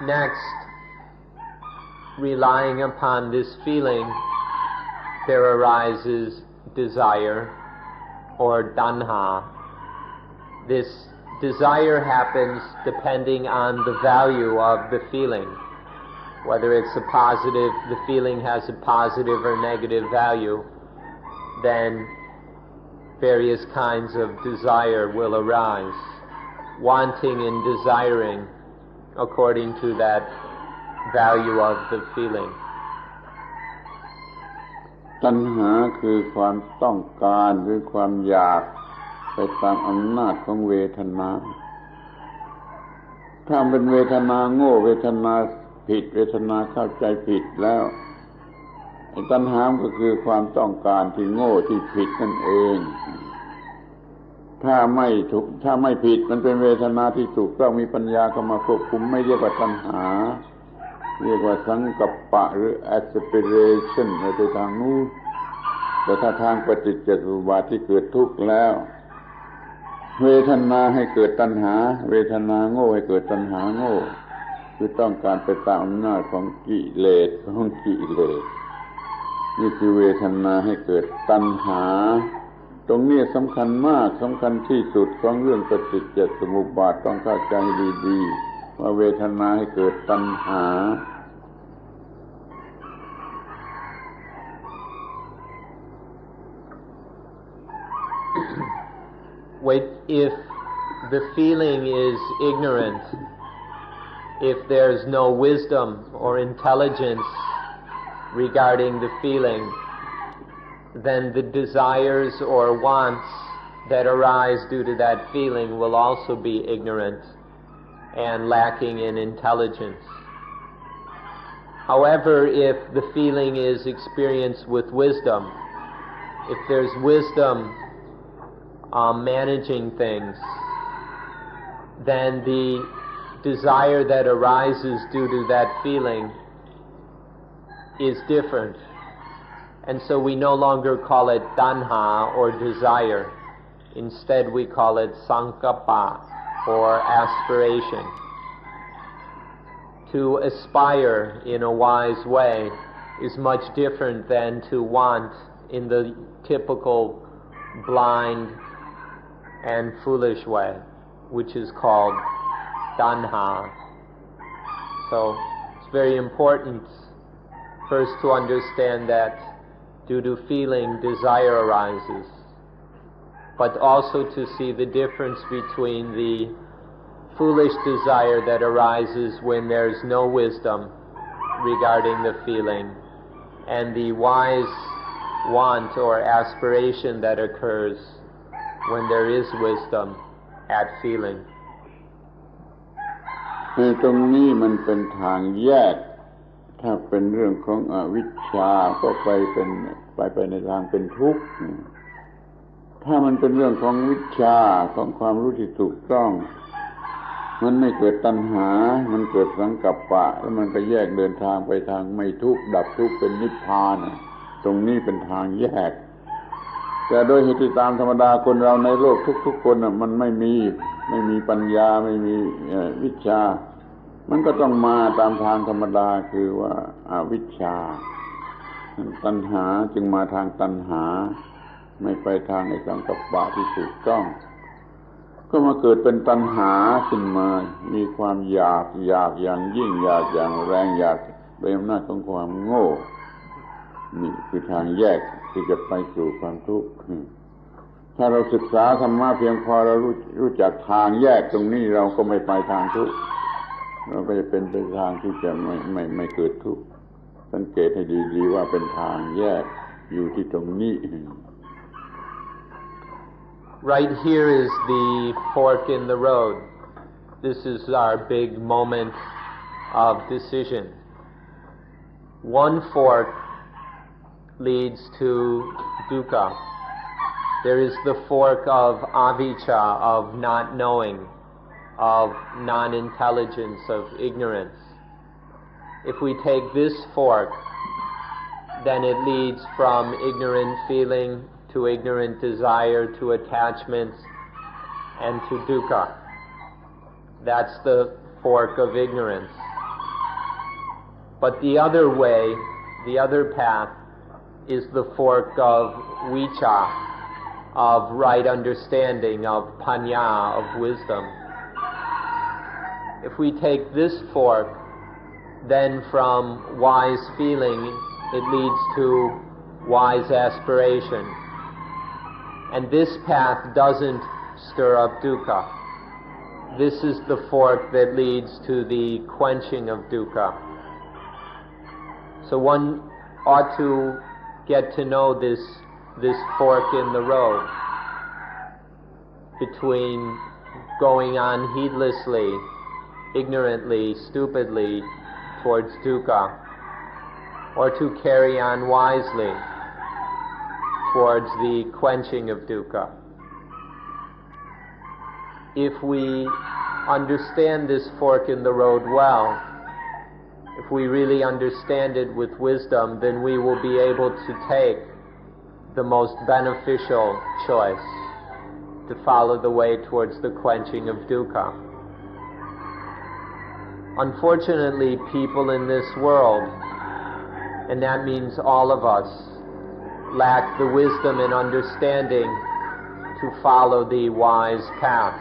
Next, relying upon this feeling, there arises desire or tanha. This desire happens depending on the value of the feeling. Whether it's a positive, the feeling has a positive or negative value, then various kinds of desire will arise, wanting and desiring according to that value of the feeling. ตัณหาคือความต้องการหรือความอยากไปตามอำนาจของเวทนา ถ้าเป็นเวทนาโง่เวทนาผิดเวทนาเข้าใจผิดแล้วตัณหาก็คือความต้องการที่โง่ที่ผิดนั่นเองถ้าไม่ผิดมันเป็นเวทนาที่ถูกต้องมีปัญญาเข้ามาควบคุมไม่เรียกว่าตัณหาเรียกว่าสังกัปปะหรือ aspiration ไปทางนู้นแต่ถ้าทางปฏิจจสมุปบาทที่เกิดทุกข์แล้วเวทนาให้เกิดตัณหาเวทนาโง่ให้เกิดตัณหาโง่คือต้องการไปตามอำนาจของกิเลสนี่คือเวทนาให้เกิดตัณหาตรงนี้สำคัญมากสำคัญที่สุดของเรื่องปฏิจจสมุปบาทต้องเข้าใจดีๆว่าเวทนาให้เกิดตัณหา If the feeling is ignorant, if there's no wisdom or intelligence regarding the feeling, then the desires or wants that arise due to that feeling will also be ignorant and lacking in intelligence. However, if the feeling is experienced with wisdom, if there's wisdom managing things, then the desire that arises due to that feeling is different. And so we no longer call it tanha or desire. Instead we call it sankappa or aspiration. To aspire in a wise way is much different than to want in the typical blind and foolish way, which is called tanha. So it's very important first to understand that due to feeling, desire arises, but also to see the difference between the foolish desire that arises when there's no wisdom regarding the feeling and the wise want or aspiration that occurs when there is wisdom at feeling. ตรงนี้มันเป็นทางแยกถ้าเป็นเรื่องของอวิชชาก็ไปในทางเป็นทุกข์ถ้ามันเป็นเรื่องของวิชชาของความรู้ที่ถูกต้องมันไม่เกิดตัณหามันเกิดสังกัปปะแล้วมันก็แยกเดินทางไปทางไม่ทุกข์ดับทุกข์เป็นนิพพานตรงนี้เป็นทางแยกแต่โดยเหตุตามธรรมดาคนเราในโลกทุกๆคนมันไม่มีปัญญาไม่มีวิชชามันก็ต้องมาตามทางธรรมดาคือว่าอวิชชาตัณหาจึงมาทางตัณหาไม่ไปทางไอ้สังกัปปะที่ถูกต้องก็มาเกิดเป็นตัณหาขึ้นมามีความอยากอย่างยิ่งอยากอย่างแรงอยากโดยอำนาจของความโง่นี่คือทางแยกที่จะไปสู่ความทุกข์ถ้าเราศึกษาธรรมะเพียงพอเรารู้จักทางแยกตรงนี้เราก็ไม่ไปทางทุกข์เราก็จะเป็นไปทางที่จะไม่เกิดทุกข์สังเกตให้ดีๆว่าเป็นทางแยกอยู่ที่ตรงนี้ Right here is the fork in the road. This is our big moment of decision. One fork leads to dukkha. There is the fork of avijja, of not knowing, of non-intelligence, of ignorance. If we take this fork, then it leads from ignorant feeling to ignorant desire, to attachments, and to dukkha. That's the fork of ignorance. But the other way, the other path, is the fork of vicha, of right understanding, of panya, of wisdom. If we take this fork, then from wise feeling, it leads to wise aspiration. And this path doesn't stir up dukkha. This is the fork that leads to the quenching of dukkha. So one ought to get to know this fork in the road between going on heedlessly, ignorantly, stupidly towards dukkha, or to carry on wisely towards the quenching of dukkha. If we understand this fork in the road well, if we really understand it with wisdom, then we will be able to take the most beneficial choice to follow the way towards the quenching of dukkha. Unfortunately, people in this world, and that means all of us, lack the wisdom and understanding to follow the wise path.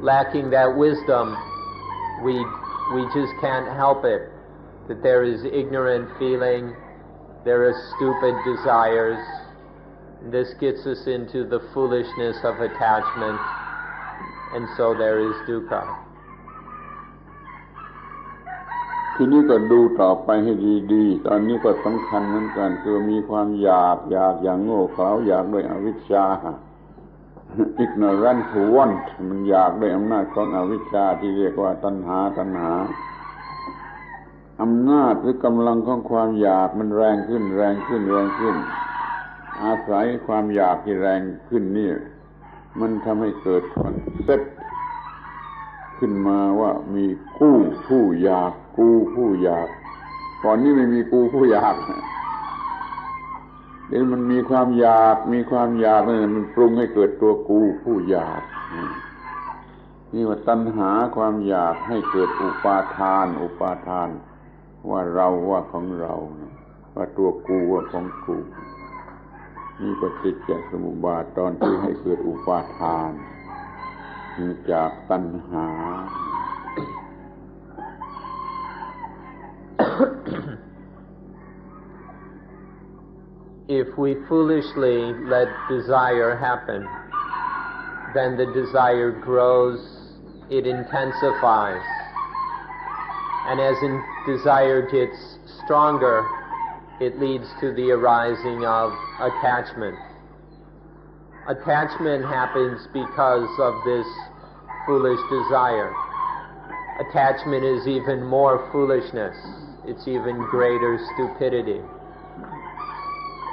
Lacking that wisdom, we just can't help it, that there is ignorant feeling, there are stupid desires. This gets us into the foolishness of attachment, and so there is dukkha. ทีนี้ก็ดูต่อไปให้ดีๆตอนนี้ก็สำคัญเหมือนกันคือมีความอยากอย่างโง่เขลาอยากด้วยอวิชชา ignorant want มันอยากด้วยอำนาจของอวิชชาที่เรียกว่าตัณหาอำนาจหรือกำลังของความอยากมันแรงขึ้นอาศัยความอยากที่แรงขึ้นนี่มันทำให้เกิดคอนเซ็ปต์ขึ้นมาว่ามีกูผู้อยากก่อนนี้ไม่มีกูผู้อยากเดี๋ยวมันมีความอยากนั่นมันปรุงให้เกิดตัวกูผู้อยากนี่ว่าตัณหาความอยากให้เกิดอุปาทานว่าเราว่าของเราว่าตัวกูว่าของกูนี่ปฏิจจสมุปบาทตอนที่ให้เกิดอุปาทานจากตัณหา If we foolishly let desire happen, then the desire grows, it intensifies. And as desire gets stronger, it leads to the arising of attachment. Attachment happens because of this foolish desire. Attachment is even more foolishness. It's even greater stupidity.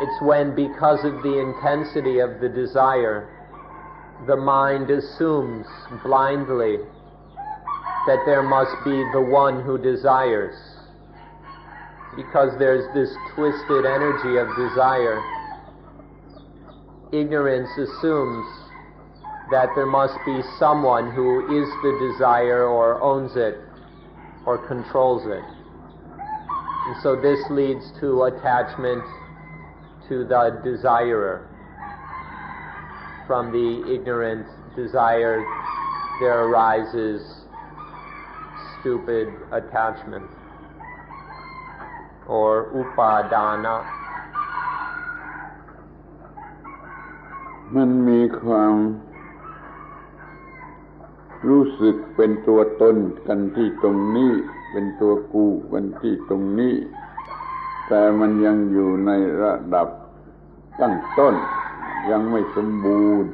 It's when, because of the intensity of the desire, the mind assumes blindly that there must be the one who desires. Because there's this twisted energy of desire, ignorance assumes that there must be someone who is the desire or owns it or controls it. And so this leads to attachment to the desirer. From the ignorant desire, there arises stupid attachment, or upadana. มันมีความรู้สึกเป็นตัวตนกันที่ตรงนี้เป็นตัวกูกันที่ตรงนี้แต่มันยังอยู่ในระดับตั้งต้นยังไม่สมบูรณ์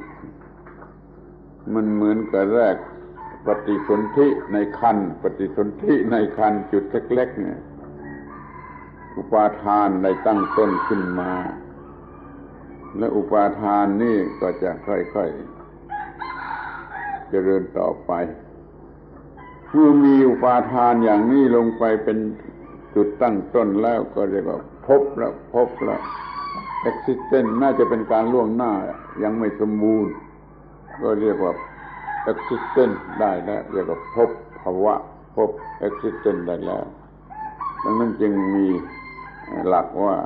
มันเหมือนกับแรกปฏิสนธิในครรภ์จุดเล็กๆเนี่ยอุปาทานได้ตั้งต้นขึ้นมาและอุปาทานนี่ก็จะค่อยๆเจริญต่อไปเมื่อมีอุปาทานอย่างนี้ลงไปเป็นจุดตั้งต้นแล้วก็เรียกว่าพบแล้ว existence น่าจะเป็นการล่วงหน้ายังไม่สมบูรณ์ก็เรียกว่า existence ได้แล้วเรียกว่าพบภาวะพบ existence ได้แล้ว ดังนั้นจึงมีหลักว่า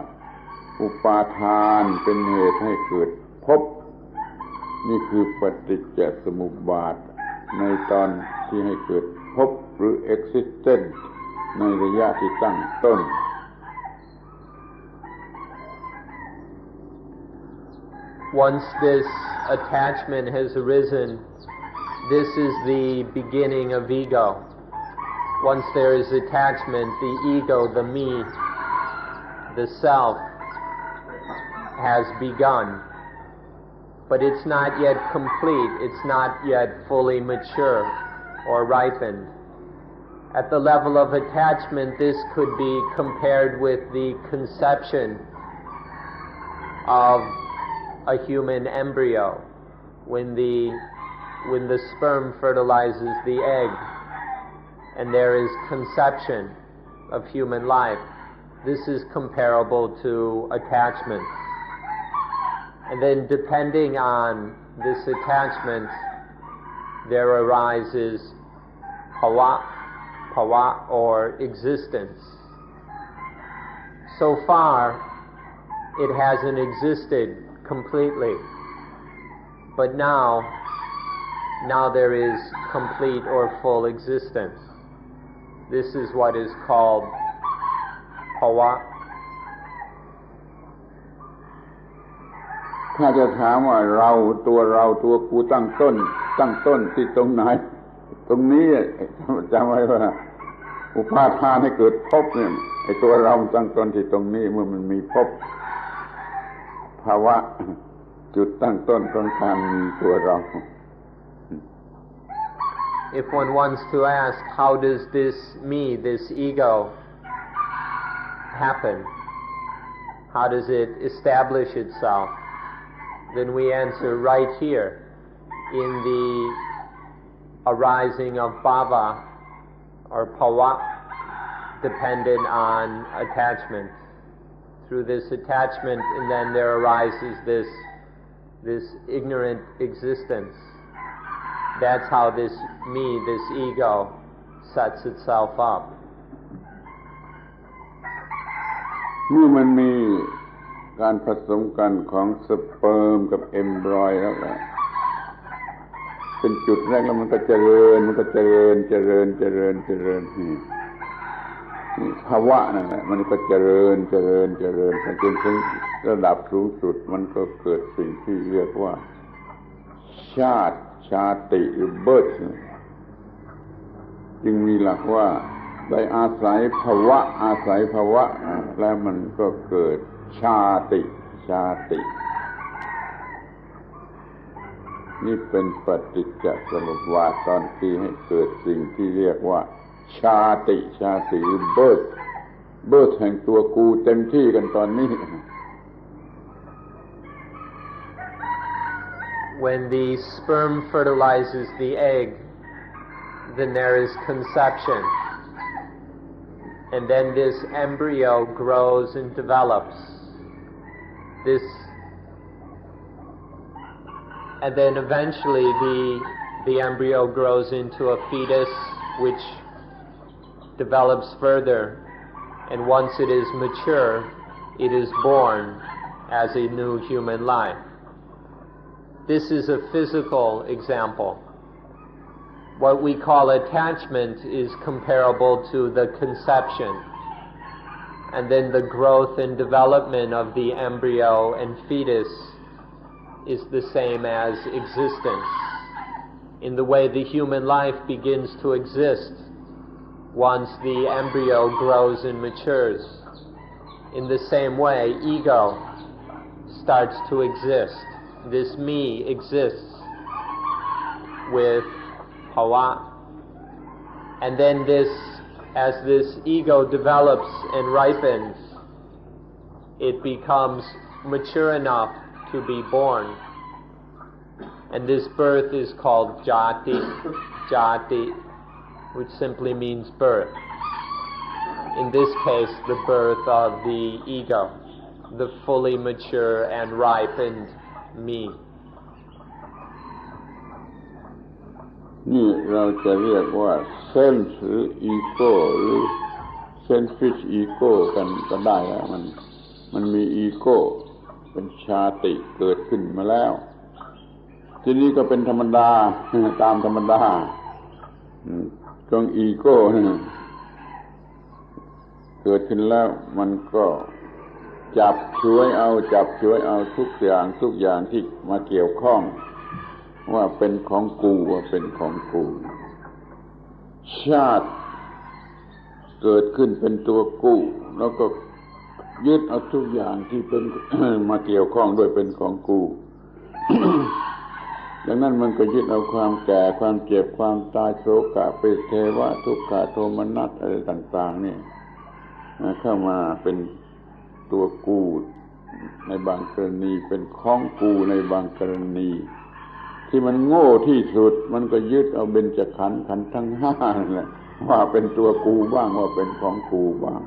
อุปาทานเป็นเหตุให้เกิดภพนี่คือปฏิจจสมุปบาทในตอนที่ให้เกิดภพหรือ existence ในระยะที่ตั้งต้น Once this attachment has arisen, this is the beginning of ego. Once there is attachment, the ego, the me, the self, has begun. But it's not yet complete, it's not yet fully mature or ripened. At the level of attachment, this could be compared with the conception of a human embryo. When the sperm fertilizes the egg and there is conception of human life, this is comparable to attachment. And then depending on this attachment, there arises bhava or existence. So far, it hasn't existed completely. But now there is complete or full existence. This is what is called bhava. ถ้าจะถามว่าเราตัวกูตั้งต้นที่ตรงไหนตรงนี้จำไว้ว่าอุปาทานให้เกิดภพเนี่ยไอ้ตัวเราตั้งต้นที่ตรงนี้เมื่อมันมีภพภาวะจุดตั้งต้นของการมีตัวเรา If one wants to ask, how does this me, this ego, happen? How does it establish itself? Then we answer right here in the arising of bhava or bhava dependent on attachment. Through this attachment, and then there arises this ignorant existence. That's how this me, this ego, sets itself up. เมื่อมันมีการผสมกันของสเปิร์มกับเอมบรอยแล้วเป็นจุดแรกแล้วมันก็เจริญนี่ภาวะนั่นแหละมันก็เจริญจนถึงระดับสูงสุดมันก็เกิดสิ่งที่เรียกว่าชาติหรือ birth จึงมีหลักว่าได้อาศัยภาวะแล้วมันก็เกิดชาตินี่เป็นปฏิจจสมุปบาทตอนที่ให้เกิดสิ่งที่เรียกว่าชาติหรือ birth แห่งตัวกูเต็มที่กันตอนนี้ When the sperm fertilizes the egg, then there is conception. And then this embryo grows and develops. And then eventually the embryo grows into a fetus which develops further. And once it is mature, it is born as a new human life. This is a physical example. What we call attachment is comparable to the conception. And then the growth and development of the embryo and fetus is the same as existence. In the way the human life begins to exist once the embryo grows and matures. In the same way, ego starts to exist. This me exists with bhava. And then as this ego develops and ripens, it becomes mature enough to be born. And this birth is called jati, which simply means birth. In this case, the birth of the ego, the fully mature and ripened me. นี่เราจะเรียกว่าเซนส์หรืออีโก้หรือ selfish ego กันก็ได้แล้วมันมีอีโก้เป็นชาติเกิดขึ้นมาแล้วทีนี้ก็เป็นธรรมดาตามธรรมดาตรงอีโก้เกิดขึ้นแล้วมันก็จับช่วยเอาทุกอย่างที่มาเกี่ยวข้องว่าเป็นของกูว่าเป็นของกูชาติเกิดขึ้นเป็นตัวกูแล้วก็ยึดเอาทุกอย่างที่เป็น มาเกี่ยวข้องด้วยเป็นของกู ดังนั้นมันก็ยึดเอาความแก่ความเจ็บความตายโศกะปริเทวะทุกขะโทมนัสอะไรต่างๆนี่เข้ามาเป็นตัวกูในบางกรณีเป็นของกูในบางกรณีที่มันโง่ที่สุดมันก็ยึดเอาเบญจขันธ์ทั้งห้านั่นแหละว่าเป็นตัวกูบ้างว่าเป็นของกูบ้าง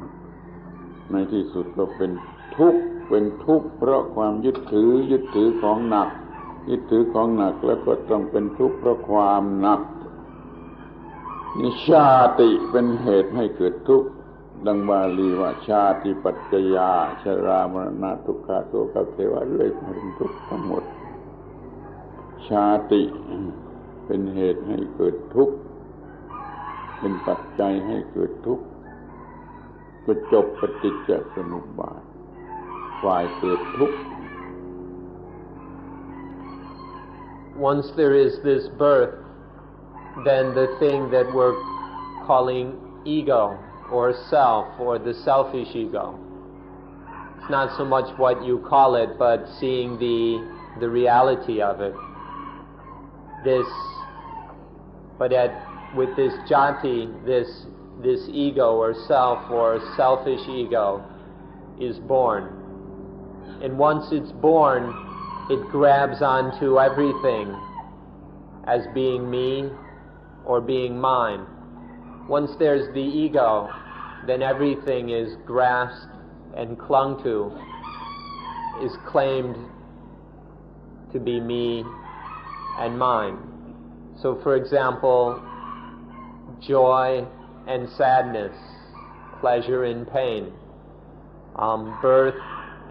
ในที่สุดก็เป็นทุกข์เพราะความยึดถือของหนักยึดถือของหนักแล้วก็ต้องเป็นทุกข์เพราะความหนักนิชาติเป็นเหตุให้เกิดทุกข์ดังบาลีว่าชาติปัจจยาชรามรณะทุกขโศกเทวะเรื่อยมาถึงทุกข์ทั้งหมดชาติเป็นเหตุให้เกิดทุกข์เป็นปัจจัยให้เกิดทุกข์ก็จบปฏิจจสมุปบาทฝ่ายเกิดทุกข์ Once there is this birth, then the thing that we're calling ego or self or the selfish ego, it's not so much what you call it, but seeing the reality of it. With this jati, this ego or self or selfish ego is born. And once it's born, it grabs onto everything as being me or being mine. Once there's the ego, then everything is grasped and clung to, is claimed to be me and mine. So for example, joy and sadness, pleasure and pain, birth,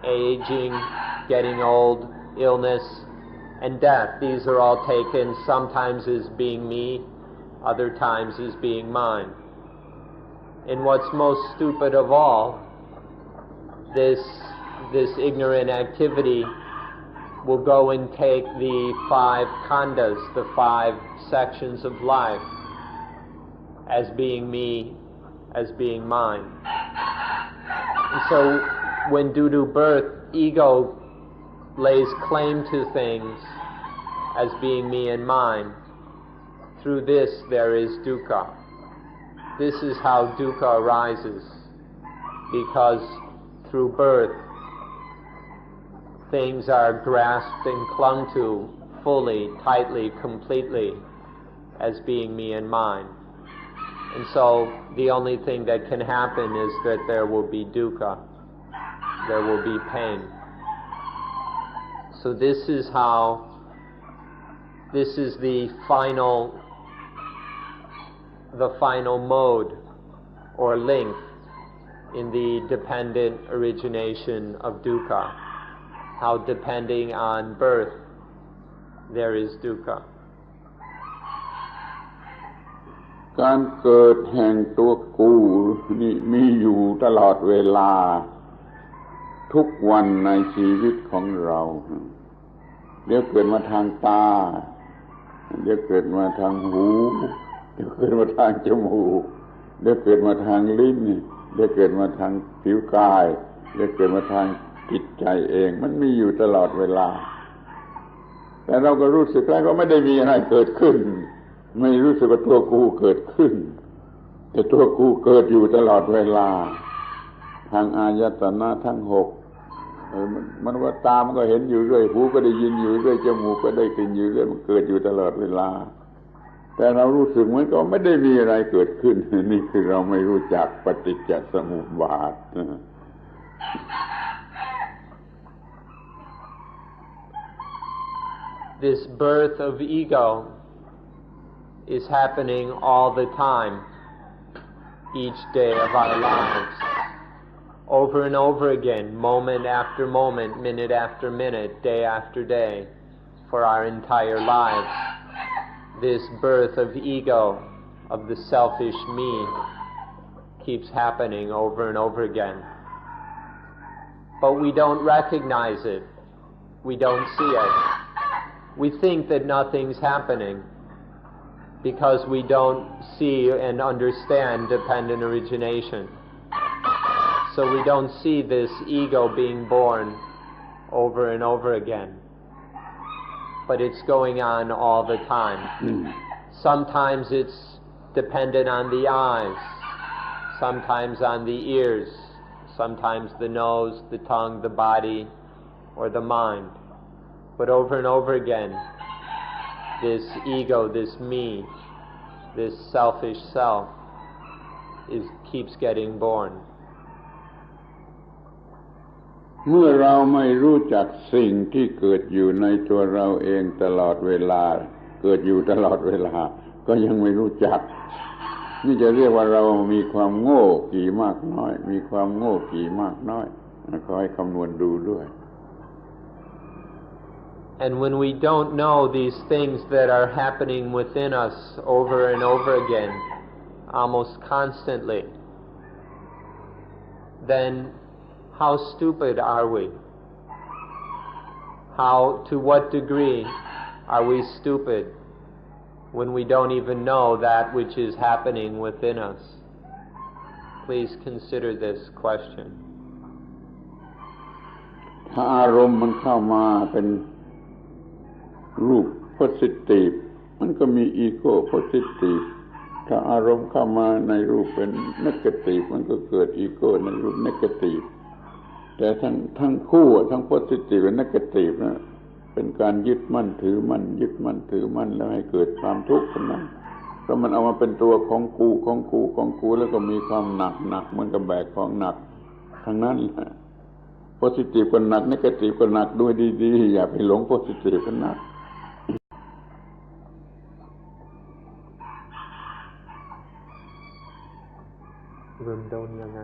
aging, getting old, illness, and death. These are all taken sometimes as being me, other times as being mine. And what's most stupid of all, this ignorant activity will go and take the 5 khandas, the 5 sections of life, as being me, as being mine. And so when due to birth, ego lays claim to things as being me and mine, through this there is dukkha. This is how dukkha arises, because through birth things are grasped and clung to fully, tightly, completely as being me and mine. And so the only thing that can happen is that there will be dukkha, there will be pain. So this is the final mode or link in the dependent origination of dukkha. How depending on birth there is dukkha. การเกิดแห่งตัวกูนี่มีอยู่ตลอดเวลาทุกวันในชีวิตของเราเดี๋ยวเกิดมาทางตาเดี๋ยวเกิดมาทางหูเดี๋ยวเกิดมาทางจมูกเดี๋ยวเกิดมาทางลิ้นเดี๋ยวเกิดมาทางผิวกายเดี๋ยวเกิดมาทางจิตใจเองมันมีอยู่ตลอดเวลาแต่เราก็รู้สึกแล้วก็ไม่ได้มีอะไรเกิดขึ้นไม่รู้สึกว่าตัวกูเกิดขึ้นแต่ตัวกูเกิดอยู่ตลอดเวลาทางอายตนะทั้ง6มันว่าตามันก็เห็นอยู่เรื่อยหูก็ได้ยินอยู่เรื่อยจมูกก็ได้กลิ่นอยู่เรื่อยมันเกิดอยู่ตลอดเวลาแต่เรารู้สึกเหมือนก็ไม่ได้มีอะไรเกิดขึ้นนี่คือเราไม่รู้จักปฏิจจสมุปบาท This birth of ego is happening all the time. each day of our lives. Over and over again, moment after moment, minute after minute, day after day, for our entire lives. This birth of ego, of the selfish me, keeps happening over and over again. But we don't recognize it. We don't see it. We think that nothing's happening because we don't see and understand dependent origination. So we don't see this ego being born over and over again. But it's going on all the time. Sometimes it's dependent on the eyes, sometimes on the ears, sometimes the nose, the tongue, the body, or the mind. But over and over again, this ego, this me, this selfish self keeps getting born. เมื่อเราไม่รู้จักสิ่งที่เกิดอยู่ในตัวเราเองตลอดเวลาเกิดอยู่ตลอดเวลาก็ยังไม่รู้จักนี่จะเรียกว่าเรามีความโง่กี่มากน้อยมีความโง่กี่มากน้อยขอให้คำนวณดูด้วย And when we don't know these things that are happening within us over and over again, almost constantly, then how stupid are we? To what degree are we stupid when we don't even know that which is happening within us? Please consider this question. ถ้าอารมณ์มันเข้ามาเป็นรูป positive มันก็มี ego positive ถ้าอารมณ์เข้ามาในรูปเป็น negative มันก็เกิด ego ในรูป negative แต่ทั้งคู่ทั้ง positive และ negative นะเป็นการยึดมั่นถือมั่นยึดมั่นถือมั่นแล้วให้เกิดความทุกข์ขึ้นมาเพราะมันเอามาเป็นตัวของกูของกูของกูแล้วก็มีความหนักเหมือนกับแบกของหนักทั้งนั้นแหละ positive ก็หนัก negative ก็หนักด้วยดีๆอย่าไปหลง positive ก็หนักลืมโดนยังไง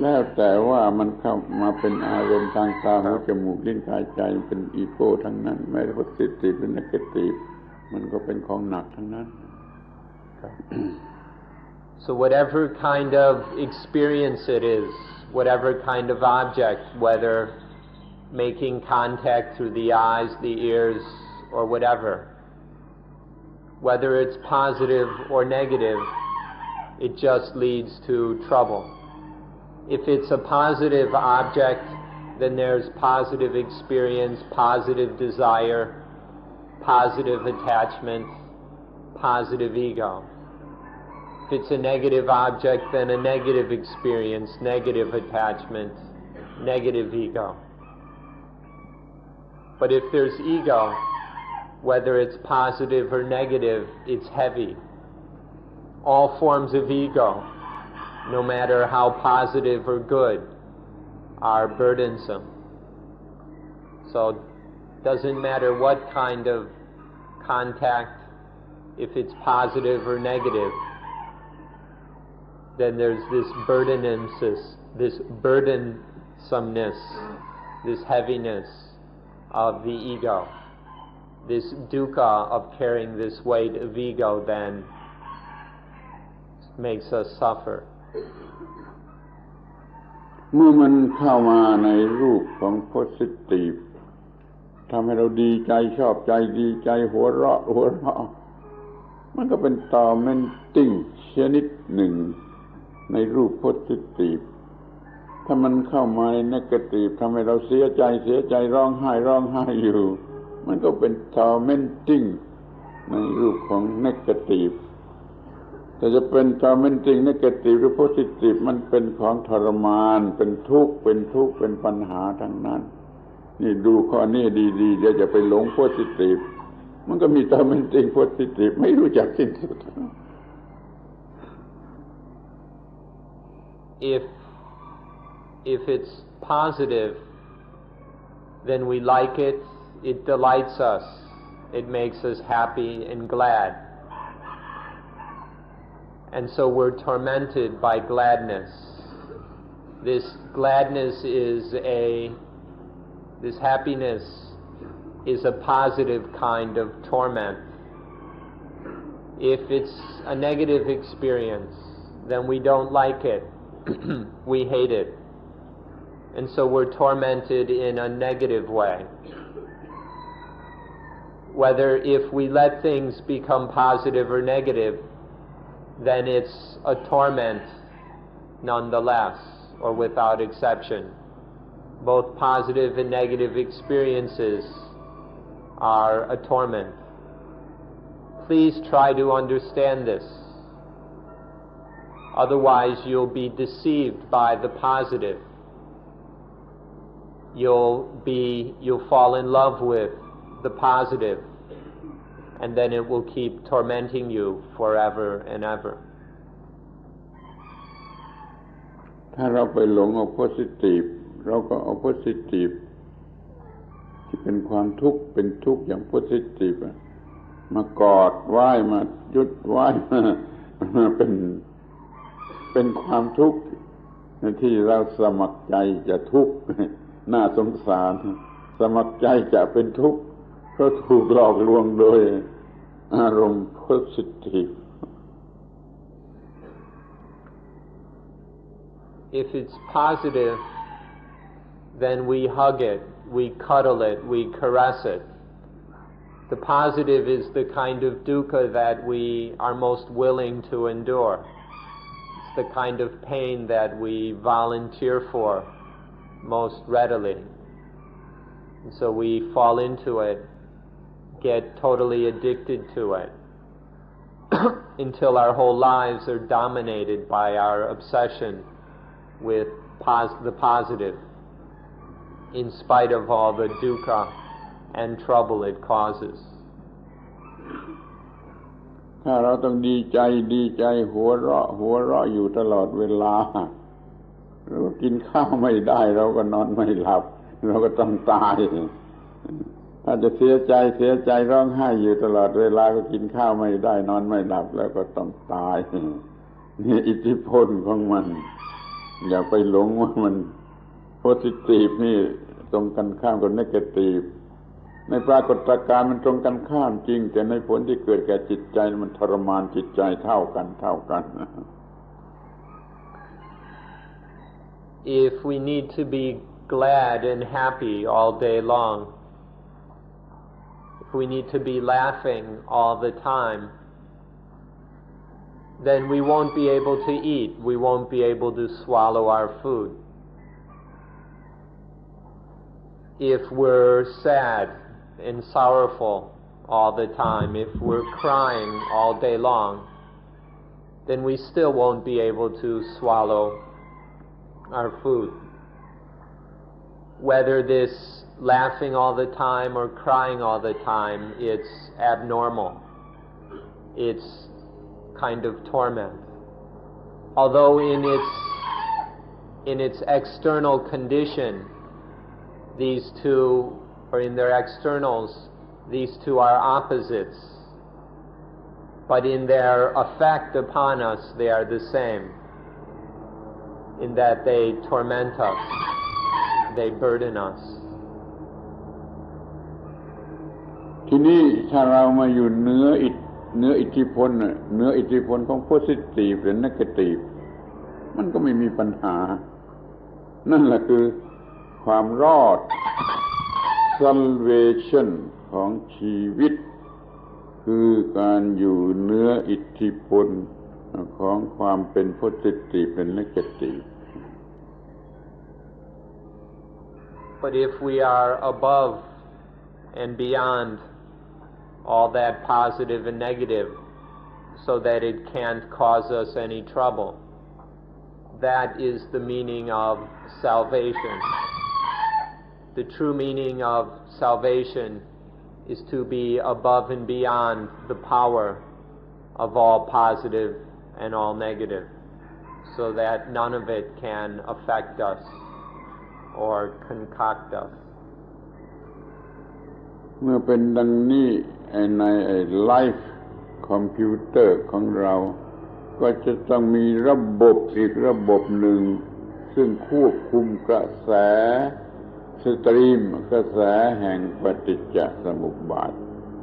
แล้วแต่ว่ามันเข้ามาเป็นอารมณ์ทางตาหูจมูกลิ้นกายใจเป็นอีโก้ทั้งนั้นแม้แต่ positive หรือ negative มันก็เป็นของหนักทั้งนั้น So whatever kind of experience it is, whatever kind of object, whether making contact through the eyes, the ears, or whatever, whether it's positive or negative, it just leads to trouble. If it's a positive object, then there's positive experience, positive desire, positive attachment, positive ego. If it's a negative object, then a negative experience, negative attachment, negative ego. But if there's ego, whether it's positive or negative, it's heavy. All forms of ego, no matter how positive or good, are burdensome. So it doesn't matter what kind of contact, if it's positive or negative, then there's this burdensomeness, this heaviness of the ego. This dukkha of carrying this weight of ego then makes us suffer. เมื่อมันเข้ามาในรูปของ positive ทำให้เราดีใจชอบใจดีใจหัวเราะมันก็เป็นtormentingชนิดหนึ่งในรูป positive ถ้ามันเข้ามาใน negative ทำให้เราเสียใจร้องไห้อยู่มันก็เป็น tormenting ในรูปของ negative แต่จะเป็น tormenting negative หรือ positive มันเป็นของทรมานเป็นทุกข์เป็นปัญหาทั้งนั้นนี่ดูข้อนี้ดีๆเดี๋ยวจะไปหลง positive มันก็มี tormenting positive ไม่รู้จักสิ้นสุด If it's positive, then we like it, it delights us, it makes us happy and glad. And so we're tormented by gladness. This gladness this happiness is a positive kind of torment. If it's a negative experience, then we don't like it. We hate it. And so we're tormented in a negative way. Whether if we let things become positive or negative, then it's a torment nonetheless, or without exception. Both positive and negative experiences are a torment. Please try to understand this. Otherwise, you'll be deceived by the positive. You'll fall in love with the positive, and then it will keep tormenting you forever and ever. ถ้าเราไปหลงเอา positive เราก็เอา positive ที่เป็นความทุกข์เป็นทุกข์อย่าง positive มากอดไว้มายึดไว้มาเป็นความทุกข์ที่เราสมัครใจจะทุกข์น่าสงสารสมัครใจจะเป็นทุกข์เพราะถูกหลอกลวงโดยอารมณ์ positive. If it's positive, then we hug it, we cuddle it, we caress it. The positive is the kind of dukkha that we are most willing to endure. It's the kind of pain that we volunteer for most readily. And so we fall into it, get totally addicted to it, until our whole lives are dominated by our obsession with the positive, in spite of all the dukkha and trouble it causes. ถ้าเราต้องดีใจหัวเราะอยู่ตลอดเวลาเราก็กินข้าวไม่ได้เราก็นอนไม่หลับเราก็ต้องตายถ้าจะเสียใจร้องไห้อยู่ตลอดเวลาก็กินข้าวไม่ได้นอนไม่หลับแล้วก็ต้องตายนี่อิทธิพลของมันอย่าไปหลงว่ามันโพสิทีฟนี่ตรงกันข้ามกับเนกาทีฟในปรากฏการณ์มันตรงกันข้ามจริงแต่ในผลที่เกิดแก่จิตใจมันทรมานจิตใจเท่ากันIf we need to be glad and happy all day long, if we need to be laughing all the time, then we won't be able to eat, we won't be able to swallow our food. If we're sad and sorrowful all the time, if we're crying all day long, then we still won't be able to swallow our food. Whether this laughing all the time or crying all the time, it's abnormal. It's kind of torment. Although in its external condition, these two, or in their externals, these two are opposites. But in their effect upon us, they are the same, in that they torment us, they burden us. ทีนี้ถ้าเรามาอยู่เหนืออิทธิพลของ positive หรือ negative มันก็ไม่มีปัญหานั่นแหละคือความรอด salvation ของชีวิตคือการอยู่เหนืออิทธิพลของความเป็น positive เป็น negative. But if we are above and beyond all that positive and negative, so that it can't cause us any trouble, that is the meaning of salvation. The true meaning of salvation is to be above and beyond the power of all positive and all negative, so that none of it can affect us or concoct us. เมื่อเป็นดังนี้ในไลฟ์คอมพิวเตอร์ของเรา ก็จะต้องมีระบบอีกระบบหนึ่งซึ่งควบคุมกระแสสตรีมกระแสแห่งปฏิจจสมุปบาท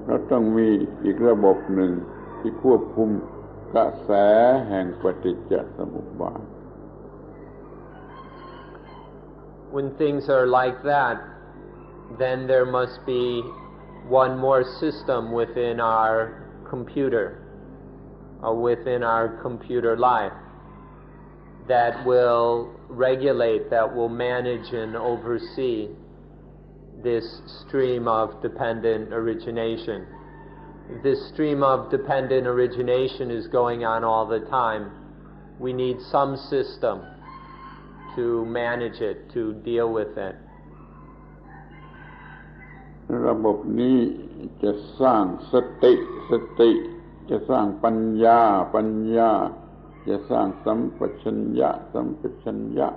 เราต้องมีอีกระบบหนึ่งที่ควบคุมกระแสแห่งปฏิจจสมุปบาท When things are like that, then there must be one more system within our computer, or within our computer life, that will regulate, that will manage and oversee this stream of dependent origination. If this stream of dependent origination is going on all the time, we need some system to manage it, to deal with it. ระบบนี้จะสร้างสติจะสร้างปัญญาจะสร้างสัมปชัญญะ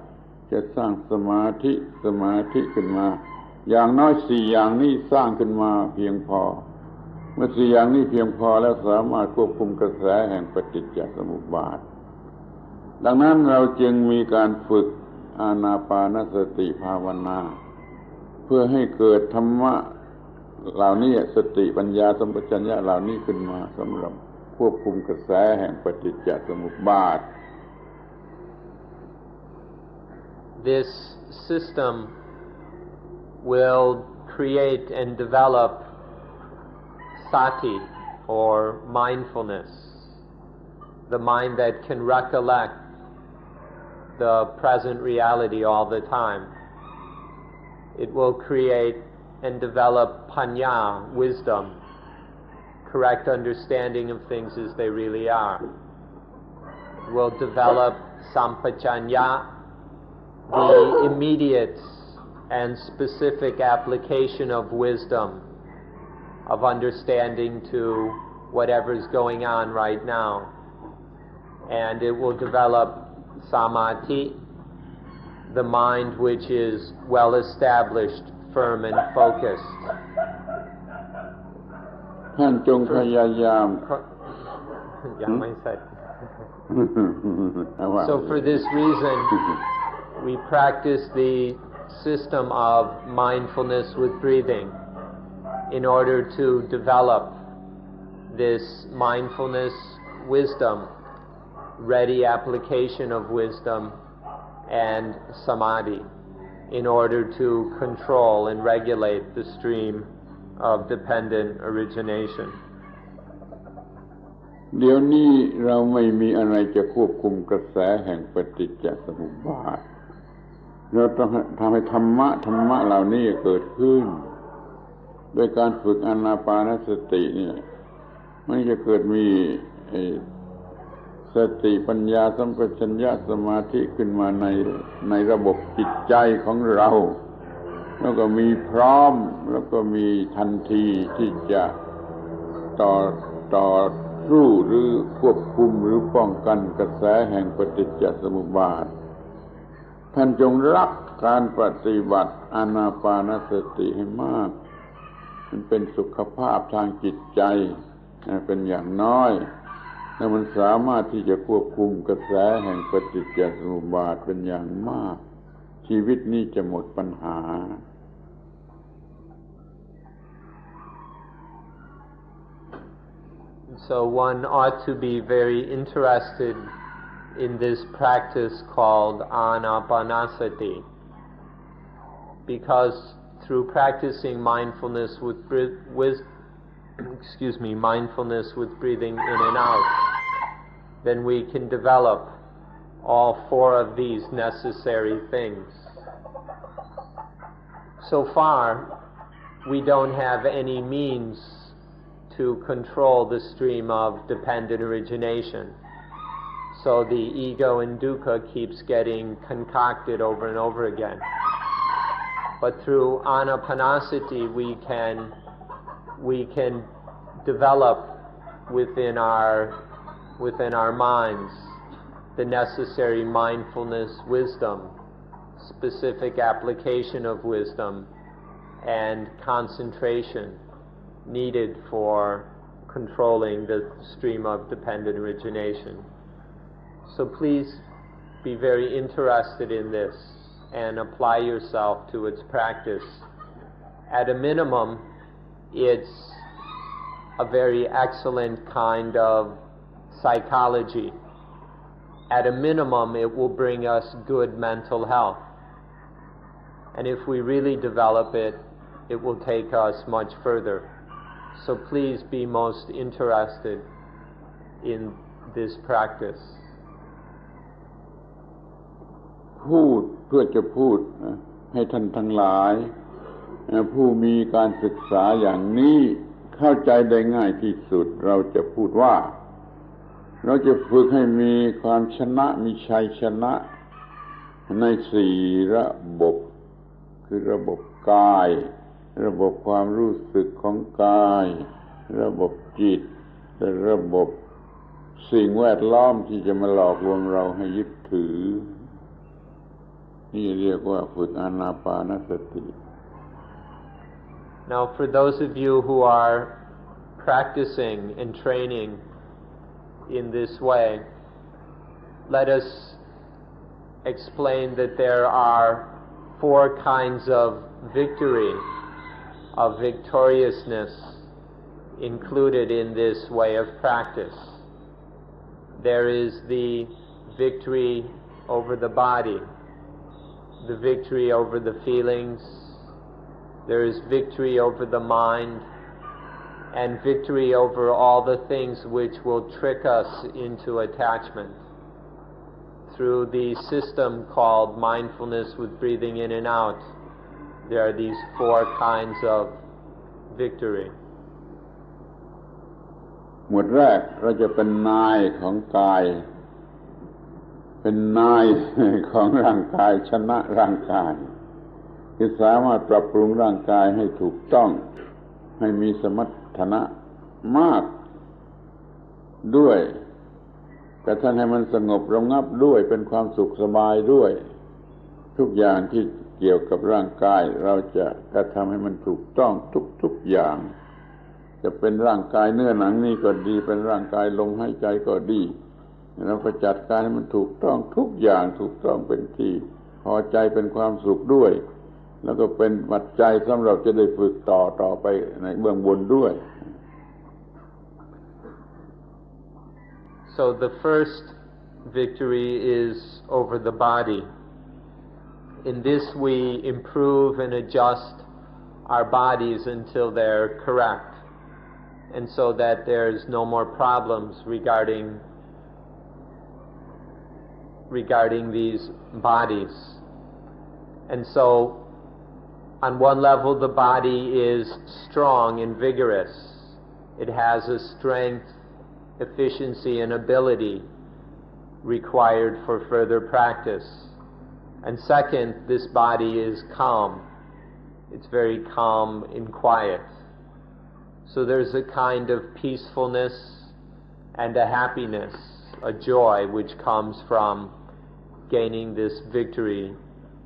จะสร้างสมาธิขึ้นมาอย่างน้อย4อย่างนี้สร้างขึ้นมาเพียงพอเมื่อ4อย่างนี้เพียงพอแล้วสามารถควบคุมกระแสแห่งปฏิจจสมุปบาทดังนั้นเราจึงมีการฝึกอานาปานสติภาวนาเพื่อให้เกิดธรรมะเหล่านี้สติปัญญาสัมปชัญญะเหล่านี้ขึ้นมาสำหรับควบคุมกระแสแห่งปฏิจจสมุปบาท This system will create and develop sati, or mindfulness, the mind that can recollect the present reality all the time. It will create and develop panya, wisdom, correct understanding of things as they really are. It will develop sampajanya, the immediate and specific application of wisdom, of understanding to whatever's going on right now. And it will develop samadhi, the mind which is well established, firm and focused. ท่านจงพยายาม ยังไม่เสร็จ So for this reason, we practice the system of mindfulness with breathing in order to develop this mindfulness wisdom, ready application of wisdom and samadhi in order to control and regulate the stream of dependent origination. เดี๋ยวนี้เราไม่มีอะไรจะควบคุมกระแสแห่งปฏิจจสมุปบาทเราต้องทำให้ธรรมะเหล่านี้เกิดขึ้นโดยการฝึกอานาปานสตินี่มันจะเกิดมีสติปัญญาสัมปชัญญะสมาธิขึ้นมาในระบบจิตใจของเราแล้วก็มีพร้อมแล้วก็มีทันทีที่จะต่อสู้หรือควบคุมหรือป้องกันกระแสแห่งปฏิจจสมุปบาทท่านจงรักการปฏิบัติอานาปานสติให้มากมันเป็นสุขภาพทางจิตใจเป็นอย่างน้อยแล้วมันสามารถที่จะควบคุมกระแสแห่งปฏิจจสมุปบาทเป็นอย่างมากชีวิตนี้จะหมดปัญหา So one ought to be very interested in this practice called anapanasati, because through practicing mindfulness with mindfulness with breathing in and out, then we can develop all four of these necessary things. So far, we don't have any means to control the stream of dependent origination. So the ego and dukkha keeps getting concocted over and over again. But through anapanasati, we can develop within our minds the necessary mindfulness, wisdom, specific application of wisdom, and concentration needed for controlling the stream of dependent origination. So please be very interested in this and apply yourself to its practice. At a minimum, it's a very excellent kind of psychology. At a minimum, it will bring us good mental health. And if we really develop it, it will take us much further. So please be most interested in this practice. พูดเพื่อจะพูดให้ท่านทั้งหลายผู้มีการศึกษาอย่างนี้เข้าใจได้ง่ายที่สุดเราจะพูดว่าเราจะฝึกให้มีความชนะมีชัยชนะใน4ระบบคือระบบกายระบบความรู้สึกของกายระบบจิตและระบบสิ่งแวดล้อมที่จะมาหลอกลวงเราให้ยึดถือนี่เรียกว่าฝึกอานาปานสติ Now for those of you who are practicing and training in this way, let us explain that there are 4 kinds of victory, of victoriousness included in this way of practice. There is the victory over the body, the victory over the feelings, there is victory over the mind, and victory over all the things which will trick us into attachment. Through the system called mindfulness with breathing in and out, there are these 4 kinds of victory. หมวดแรกเราจะเป็นนายของกายเป็นนายของร่างกายชนะร่างกายที่สามารถปรับปรุงร่างกายให้ถูกต้องให้มีสมรรถนะมากด้วยกระทั่งให้มันสงบระงับด้วยเป็นความสุขสบายด้วยทุกอย่างที่เกี่ยวกับร่างกายเราจะกระทำให้มันถูกต้องทุกๆอย่างจะเป็นร่างกายเนื้อหนังนี่ก็ดีเป็นร่างกายลมหายใจก็ดีเราก็จัดการให้มันถูกต้องทุกอย่างถูกต้องเป็นที่พอใจเป็นความสุขด้วยแล้วก็เป็นปัจจัยสำหรับจะได้ฝึกต่อไปในเบื้องบนด้วย So the first victory is over the body. In this we improve and adjust our bodies until they're correct, and so that there's no more problems regarding these bodies. And so on one level the body is strong and vigorous. It has a strength, efficiency and ability required for further practice. And second, this body is calm. It's very calm and quiet. So there's a kind of peacefulness and a happiness, a joy which comes from gaining this victory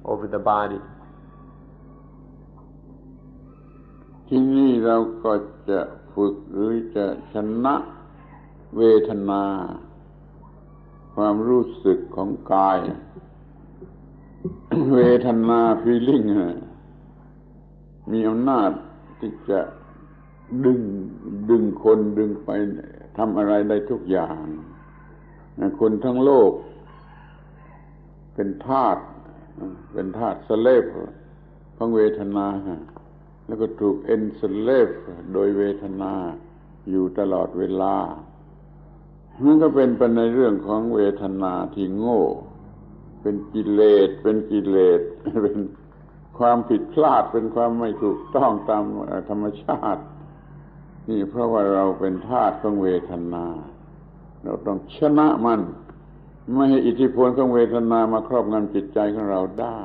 over the body. ที่นี่เราก็จะฝึกหรือจะชนะเวทนาความรู้สึกของกาย เวทนา feeling มีอำนาจที่จะดึงคนดึงไปทำอะไรได้ทุกอย่างคนทั้งโลกเป็นทาสslave ของเวทนาแล้วก็ถูก enslave โดยเวทนาอยู่ตลอดเวลามันก็เป็นไปในเรื่องของเวทนาที่โง่เป็นกิเลสเป็นความผิดพลาดเป็นความไม่ถูกต้องตามธรรมชาตินี่เพราะว่าเราเป็นทาสของเวทนาเราต้องชนะมันไม่ให้อิทธิพลของเวทนามาครอบงำจิตใจของเราได้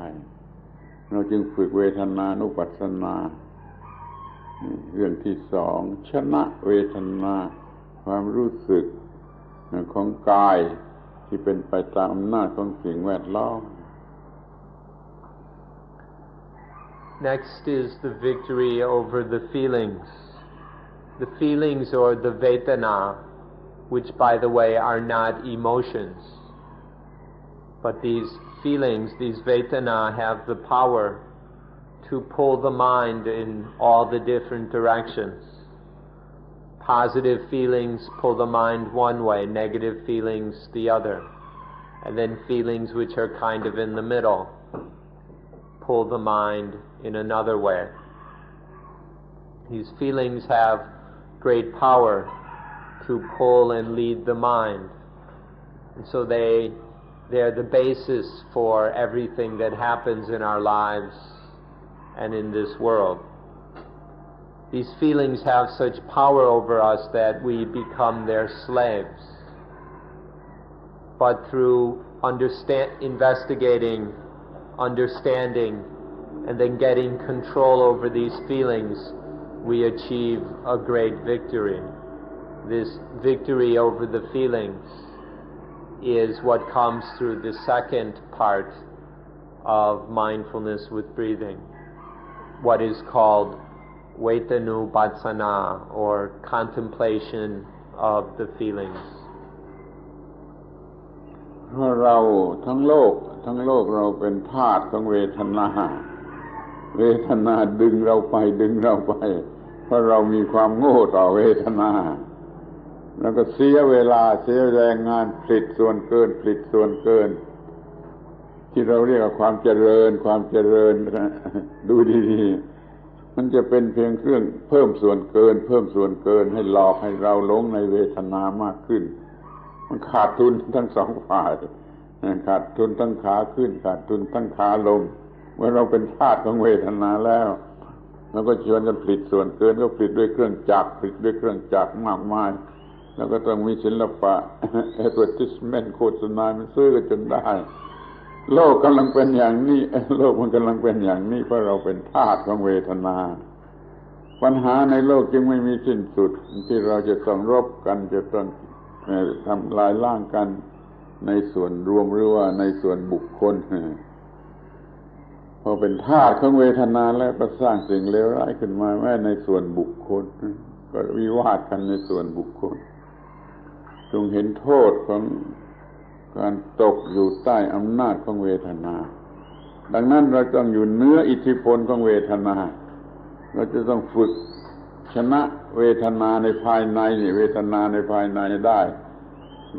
เราจึงฝึกเวทนานุปัสสนาเรื่องที่2ชนะเวทนาความรู้สึกของกายที่เป็นไปตามอำนาจของสิ่งแวดล้อม Next is the victory over the feelings. The feelings or the vedana, which by the way are not emotions. But these feelings, these Vedana, have the power to pull the mind in all the different directions. Positive feelings pull the mind one way, negative feelings the other. And then feelings which are kind of in the middle pull the mind in another way. These feelings have great power to pull and lead the mind. And so they're the basis for everything that happens in our lives and in this world. These feelings have such power over us that we become their slaves. But through investigating, understanding, and then getting control over these feelings, we achieve a great victory. This victory over the feelings is what comes through the second part of mindfulness with breathing, what is called Vetanupassana, or contemplation of the feelings. เราทั้งโลกเราเป็นทาสของเวทนาดึงเราไปเพราะเรามีความโง่ต่อเวทนาแล้วก็เสียเวลาเสียแรงงานผลิตส่วนเกินที่เราเรียกว่าความเจริญดูดีๆมันจะเป็นเพียงเครื่องเพิ่มส่วนเกินให้หลอกให้เราหลงในเวทนามากขึ้นมันขาดทุนทั้งสองฝ่ายขาดทุนทั้งขาขึ้นขาดทุนทั้งขาลงเมื่อเราเป็นทาสของเวทนาแล้วเราก็ชวนกันผลิตส่วนเกินก็ผลิตด้วยเครื่องจักรมากมายแล้วก็ต้องมีศิลปะ advertisement โฆษณามันซื้อกันจนได้โลกกำลังเป็นอย่างนี้โลกมันกำลังเป็นอย่างนี้เพราะเราเป็นทาสของเวทนาปัญหาในโลกจึงไม่มีสิ้นสุดที่เราจะต้องรบกันจะต้องทำลายล้างกันในส่วนรวมหรือว่าในส่วนบุคคลพอเป็นทาสของเวทนาแล้วก็สร้างสิ่งเลวร้ายขึ้นมาแม้ในส่วนบุคคลก็วิวาทกันในส่วนบุคคลจงเห็นโทษของการตกอยู่ใต้อำนาจของเวทนาดังนั้นเราต้องอยู่เหนืออิทธิพลของเวทนาเราจะต้องฝึกชนะเวทนาในภายในนี่เวทนาในภายในได้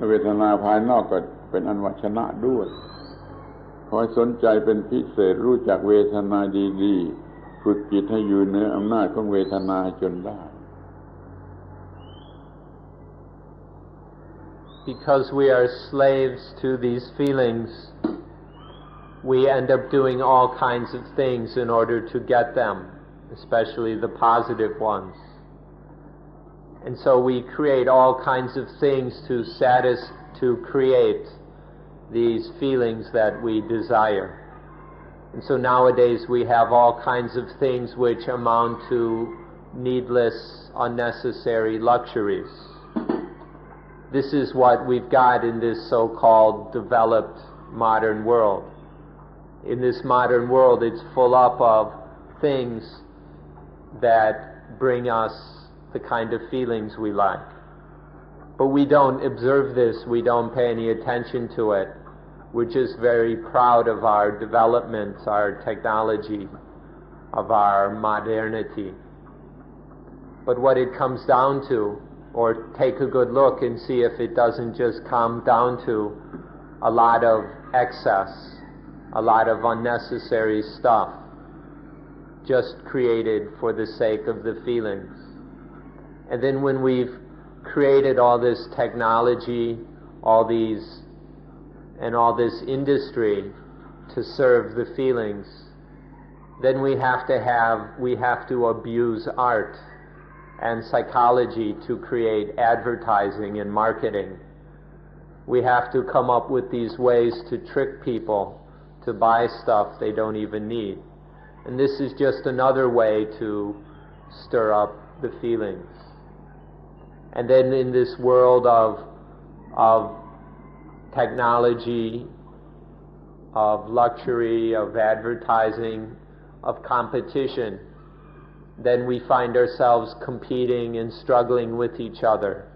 เวทนาภายนอกก็เป็นอันว่าชนะด้วยคอยสนใจเป็นพิเศษรู้จักเวทนาดีๆฝึกจิตให้อยู่เหนืออำนาจของเวทนาจนได้ Because we are slaves to these feelings, we end up doing all kinds of things in order to get them, especially the positive ones. And so we create all kinds of things to create these feelings that we desire. And so nowadays we have all kinds of things which amount to needless, unnecessary luxuries. This is what we've got in this so-called developed modern world. In this modern world, it's full up of things that bring us the kind of feelings we like. But we don't observe this, we don't pay any attention to it. We're just very proud of our development, our technology, of our modernity. But what it comes down to, or take a good look and see if it doesn't just come down to a lot of excess, a lot of unnecessary stuff, just created for the sake of the feelings. And then when we've created all this technology, all this industry to serve the feelings, then we have to abuse art and psychology to create advertising and marketing. We have to come up with these ways to trick people to buy stuff they don't even need. And this is just another way to stir up the feelings. And then in this world of technology, of luxury, of advertising, of competition, then we find ourselves competing and struggling with each other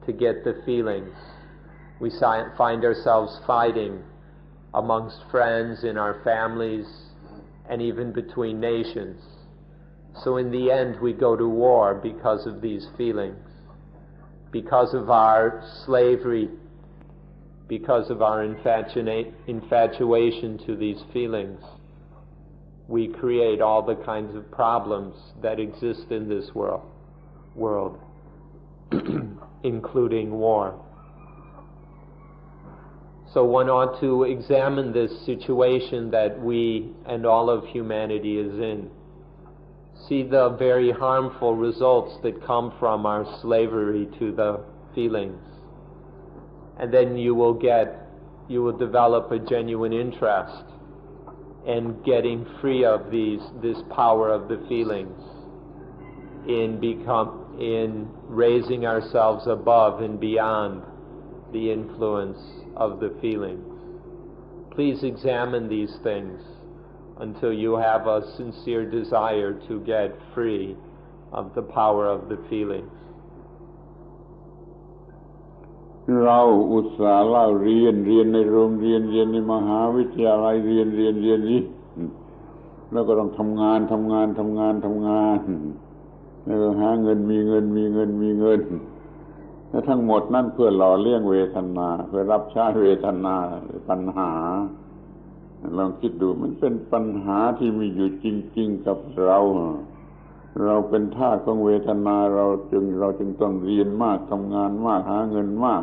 to get the feelings. We find ourselves fighting amongst friends, in our families, and even between nations. So in the end, we go to war because of these feelings, because of our slavery, because of our infatuation to these feelings. We create all the kinds of problems that exist in this world, including war. So one ought to examine this situation that we and all of humanity is in. See the very harmful results that come from our slavery to the feelings. And then you will develop a genuine interest in getting free of this power of the feelings, in raising ourselves above and beyond the influence of the feelings. Please examine these things until you have a sincere desire to get free of the power of the feelings. เราอุตส่าห์เล่าเรียนในโรงเรียนในมหาวิทยาลัยเรียนนี้แล้วก็ต้องทำงานแล้วก็หาเงินมีเงินและทั้งหมดนั่นเพื่อหล่อเลี้ยงเวทนาเพื่อรับใช้เวทนาปัญหาลองคิดดูมันเป็นปัญหาที่มีอยู่จริงๆกับเราเป็นทาสของเวทนาเราจึงต้องเรียนมากทำงานมากหาเงินมาก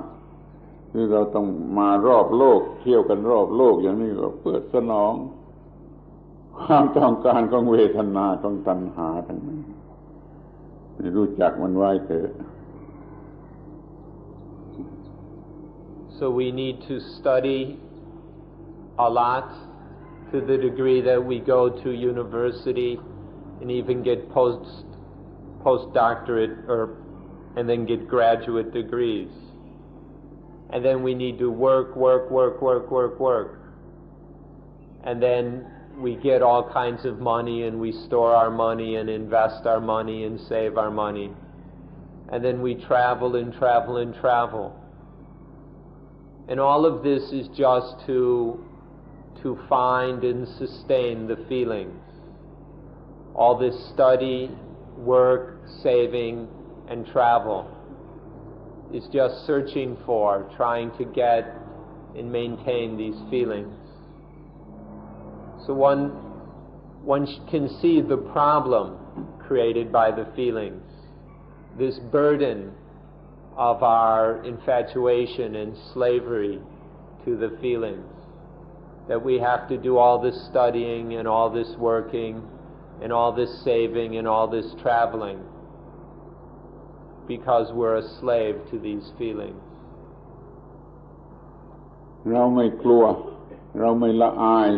คือเราต้องมารอบโลกเที่ยวกันรอบโลกอย่างนี้ก็เพื่อสนองความต้องการของเวทนาของตัณหาทั้งนั้นรู้จักมันไว้เถอะ So we need to study a lot to the degree that we go to university and even get postdoctorate and then get graduate degrees. And then we need to work. And then we get all kinds of money and we store our money and invest our money and save our money. And then we travel. And all of this is just to find and sustain the feelings. All this study, work, saving, and travel is just searching for, trying to get and maintain these feelings. So one can see the problem created by the feelings, this burden of our infatuation and slavery to the feelings, that we have to do all this studying and all this working and all this saving and all this traveling because we're a slave to these feelings. เราไม่กลัวเราไม่ละอาย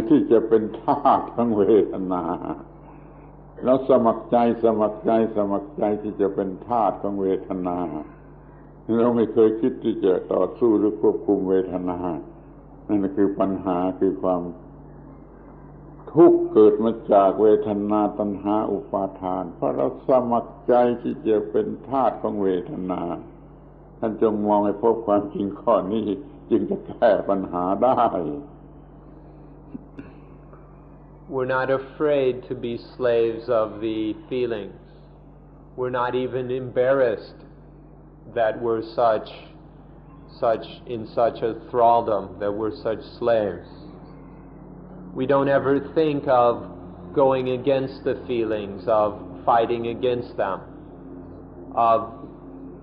ที่จะเป็นทาสของเวทนาเราสมัครใจที่จะเป็นทาสของเวทนาเราไม่เคยคิดที่จะต่อสู้หรือควบคุมเวทนานั่นคือปัญหาคือความทุกข์เกิดมาจากเวทนาตัณหาอุปาทานเพราะเราสมัครใจที่จะเป็นทาสของเวทนาท่านจงมองให้พบความจริงข้อนี้จึงจะแก้ปัญหาได้ We're not afraid to be slaves of the feelings. We're not even embarrassed that we're in such a thraldom, that we're such slaves. We don't ever think of going against the feelings, of fighting against them, of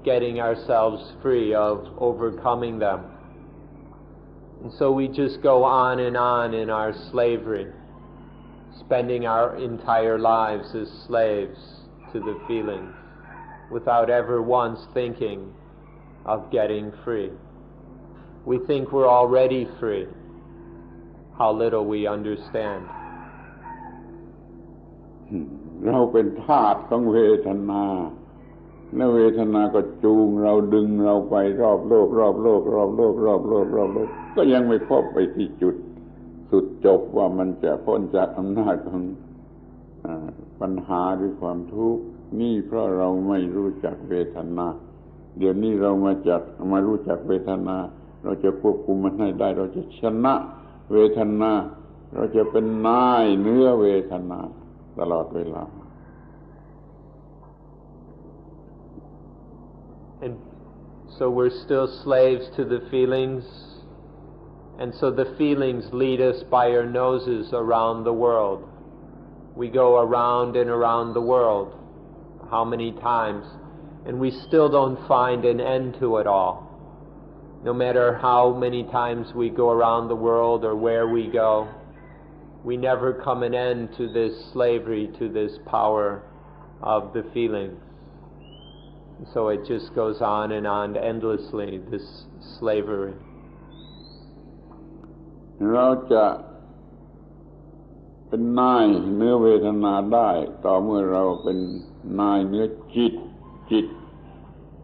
getting ourselves free, of overcoming them. And so we just go on in our slavery, spending our entire lives as slaves to the feelings, without ever once thinking of getting free. We think we're already free. How little we understand. เราเป็นทาสของเวทนาและเวทนาก็จูงเราดึงเราไปรอบโลกก็ยังไม่พบไปที่จุดสุดจบว่ามันจะพ้นจากอำนาจของปัญหาหรือความทุกข์นี่เพราะเราไม่รู้จักเวทนาเดี๋ยวนี้เรามารู้จักเวทนา เราจะควบคุมมันให้ได้เราจะชนะเวทนาเราจะเป็นนายเนื้อเวทนาตลอดเวลา And so we're still slaves to the feelings, and so the feelings lead us by our noses around the world. We go around and around the world, how many times, and we still don't find an end to it all. No matter how many times we go around the world or where we go, we never come an end to this slavery, to this power of the feelings. So it just goes on and on endlessly, this slavery. เราจะเป็นนายเนื้อเวทนาได้ต่อเมื่อเราเป็นนายเนื้อจิต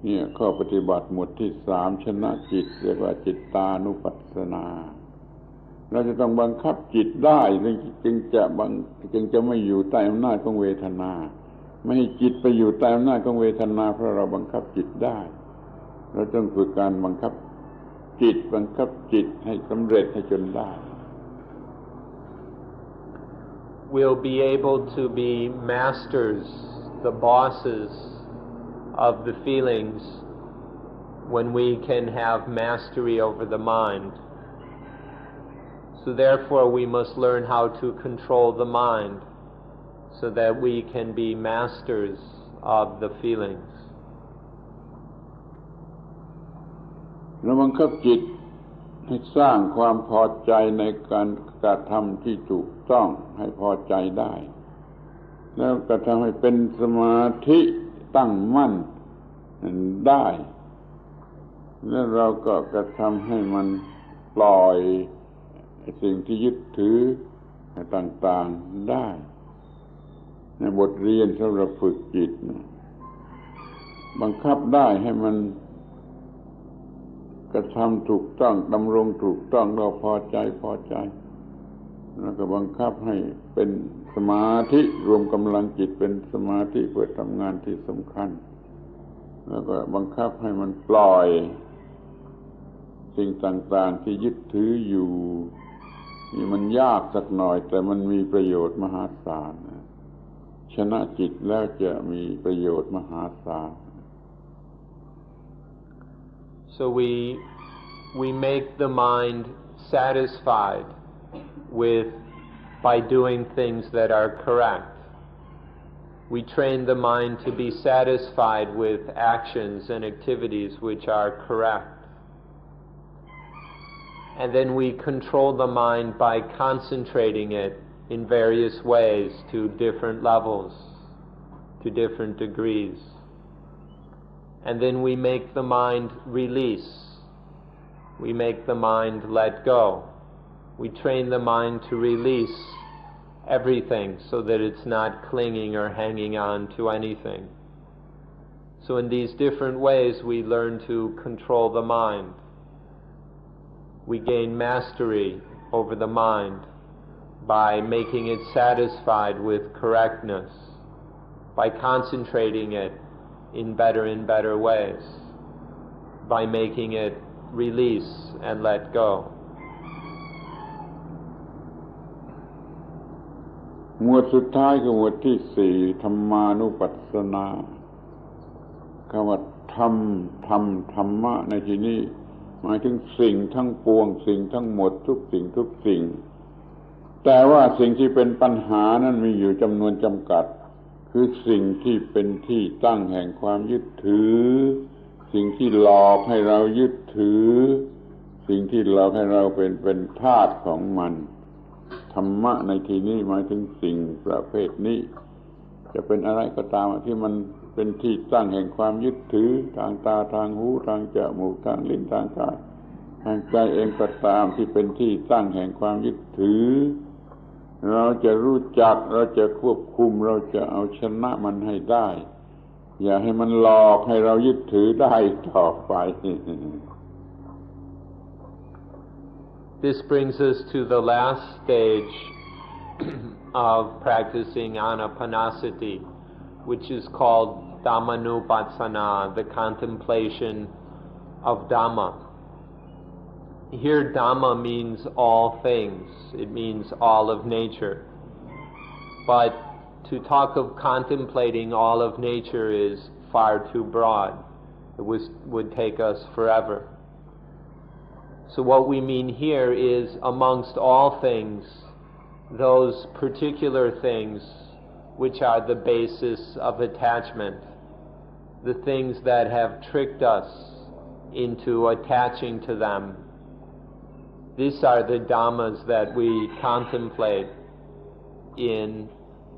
เนี่ยข้อปฏิบัติหมวดที่3ชนะจิตเรียกว่าจิตตานุปัสสนาเราจะต้องบังคับจิตได้จึงจะไม่อยู่ใต้อำนาจของเวทนาไม่ให้จิตไปอยู่ใต้อำนาจของเวทนาเพราะเราบังคับจิตได้เราต้องฝึกการบังคับจิตให้สำเร็จให้จนได้ We'll be able to be masters, the bosses of the feelings when we can have mastery over the mind. So therefore we must learn how to control the mind so that we can be masters of the feelings. เราบังคับจิตให้สร้างความพอใจในการกระทำที่ถูกต้องให้พอใจได้แล้วกระทำให้เป็นสมาธิตั้งมั่นได้แล้วเราก็กระทำให้มันปล่อยสิ่งที่ยึดถือต่างๆได้ในบทเรียนสำหรับฝึกจิตบังคับได้ให้มันกระทำถูกต้องดำรงถูกต้องเราพอใจแล้วก็บังคับให้เป็นสมาธิรวมกำลังจิตเป็นสมาธิเพื่อทำงานที่สำคัญแล้วก็บังคับให้มันปล่อยสิ่งต่างๆที่ยึดถืออยู่นี่มันยากสักหน่อยแต่มันมีประโยชน์มหาศาลชนะจิตแล้วจะมีประโยชน์มหาศาลSo we make the mind satisfied by doing things that are correct. We train the mind to be satisfied with actions and activities which are correct. And then we control the mind by concentrating it in various ways to different levels, to different degrees. And then we make the mind release. We make the mind let go. We train the mind to release everything so that it's not clinging or hanging on to anything. So in these different ways we learn to control the mind. We gain mastery over the mind by making it satisfied with correctness, by concentrating it in better ways, by making it release and let go. หมวดสุดท้ายคือหมวดที่4ธรรมานุปัสสนาคำว่าธรรมะในที่นี้หมายถึงสิ่งทั้งปวงสิ่งทั้งหมดทุกสิ่งแต่ว่าสิ่งที่เป็นปัญหานั้นมีอยู่จำนวนจำกัดคือสิ่งที่เป็นที่ตั้งแห่งความยึดถือสิ่งที่หลอกให้เรายึดถือสิ่งที่หลอกให้เราเป็นทาสของมันธรรมะในที่นี้หมายถึงสิ่งประเภทนี้จะเป็นอะไรก็ตามที่มันเป็นที่ตั้งแห่งความยึดถือทางตาทางหูทางจมูกทางลิ้นทางกายทางใจเองก็ตามที่เป็นที่ตั้งแห่งความยึดถือเราจะรู้จักเราจะควบคุมเราจะเอาชนะมันให้ได้อย่าให้มันหลอกให้เรายึดถือได้ต่อไป This brings us to the last stage of practicing anapanasati, which is called Dhammanupassana, the contemplation of Dhamma. Here Dhamma means all things. It means all of nature. But to talk of contemplating all of nature is far too broad. It would take us forever. So what we mean here is, amongst all things, those particular things which are the basis of attachment, the things that have tricked us into attaching to them. These are the Dhammas that we contemplate in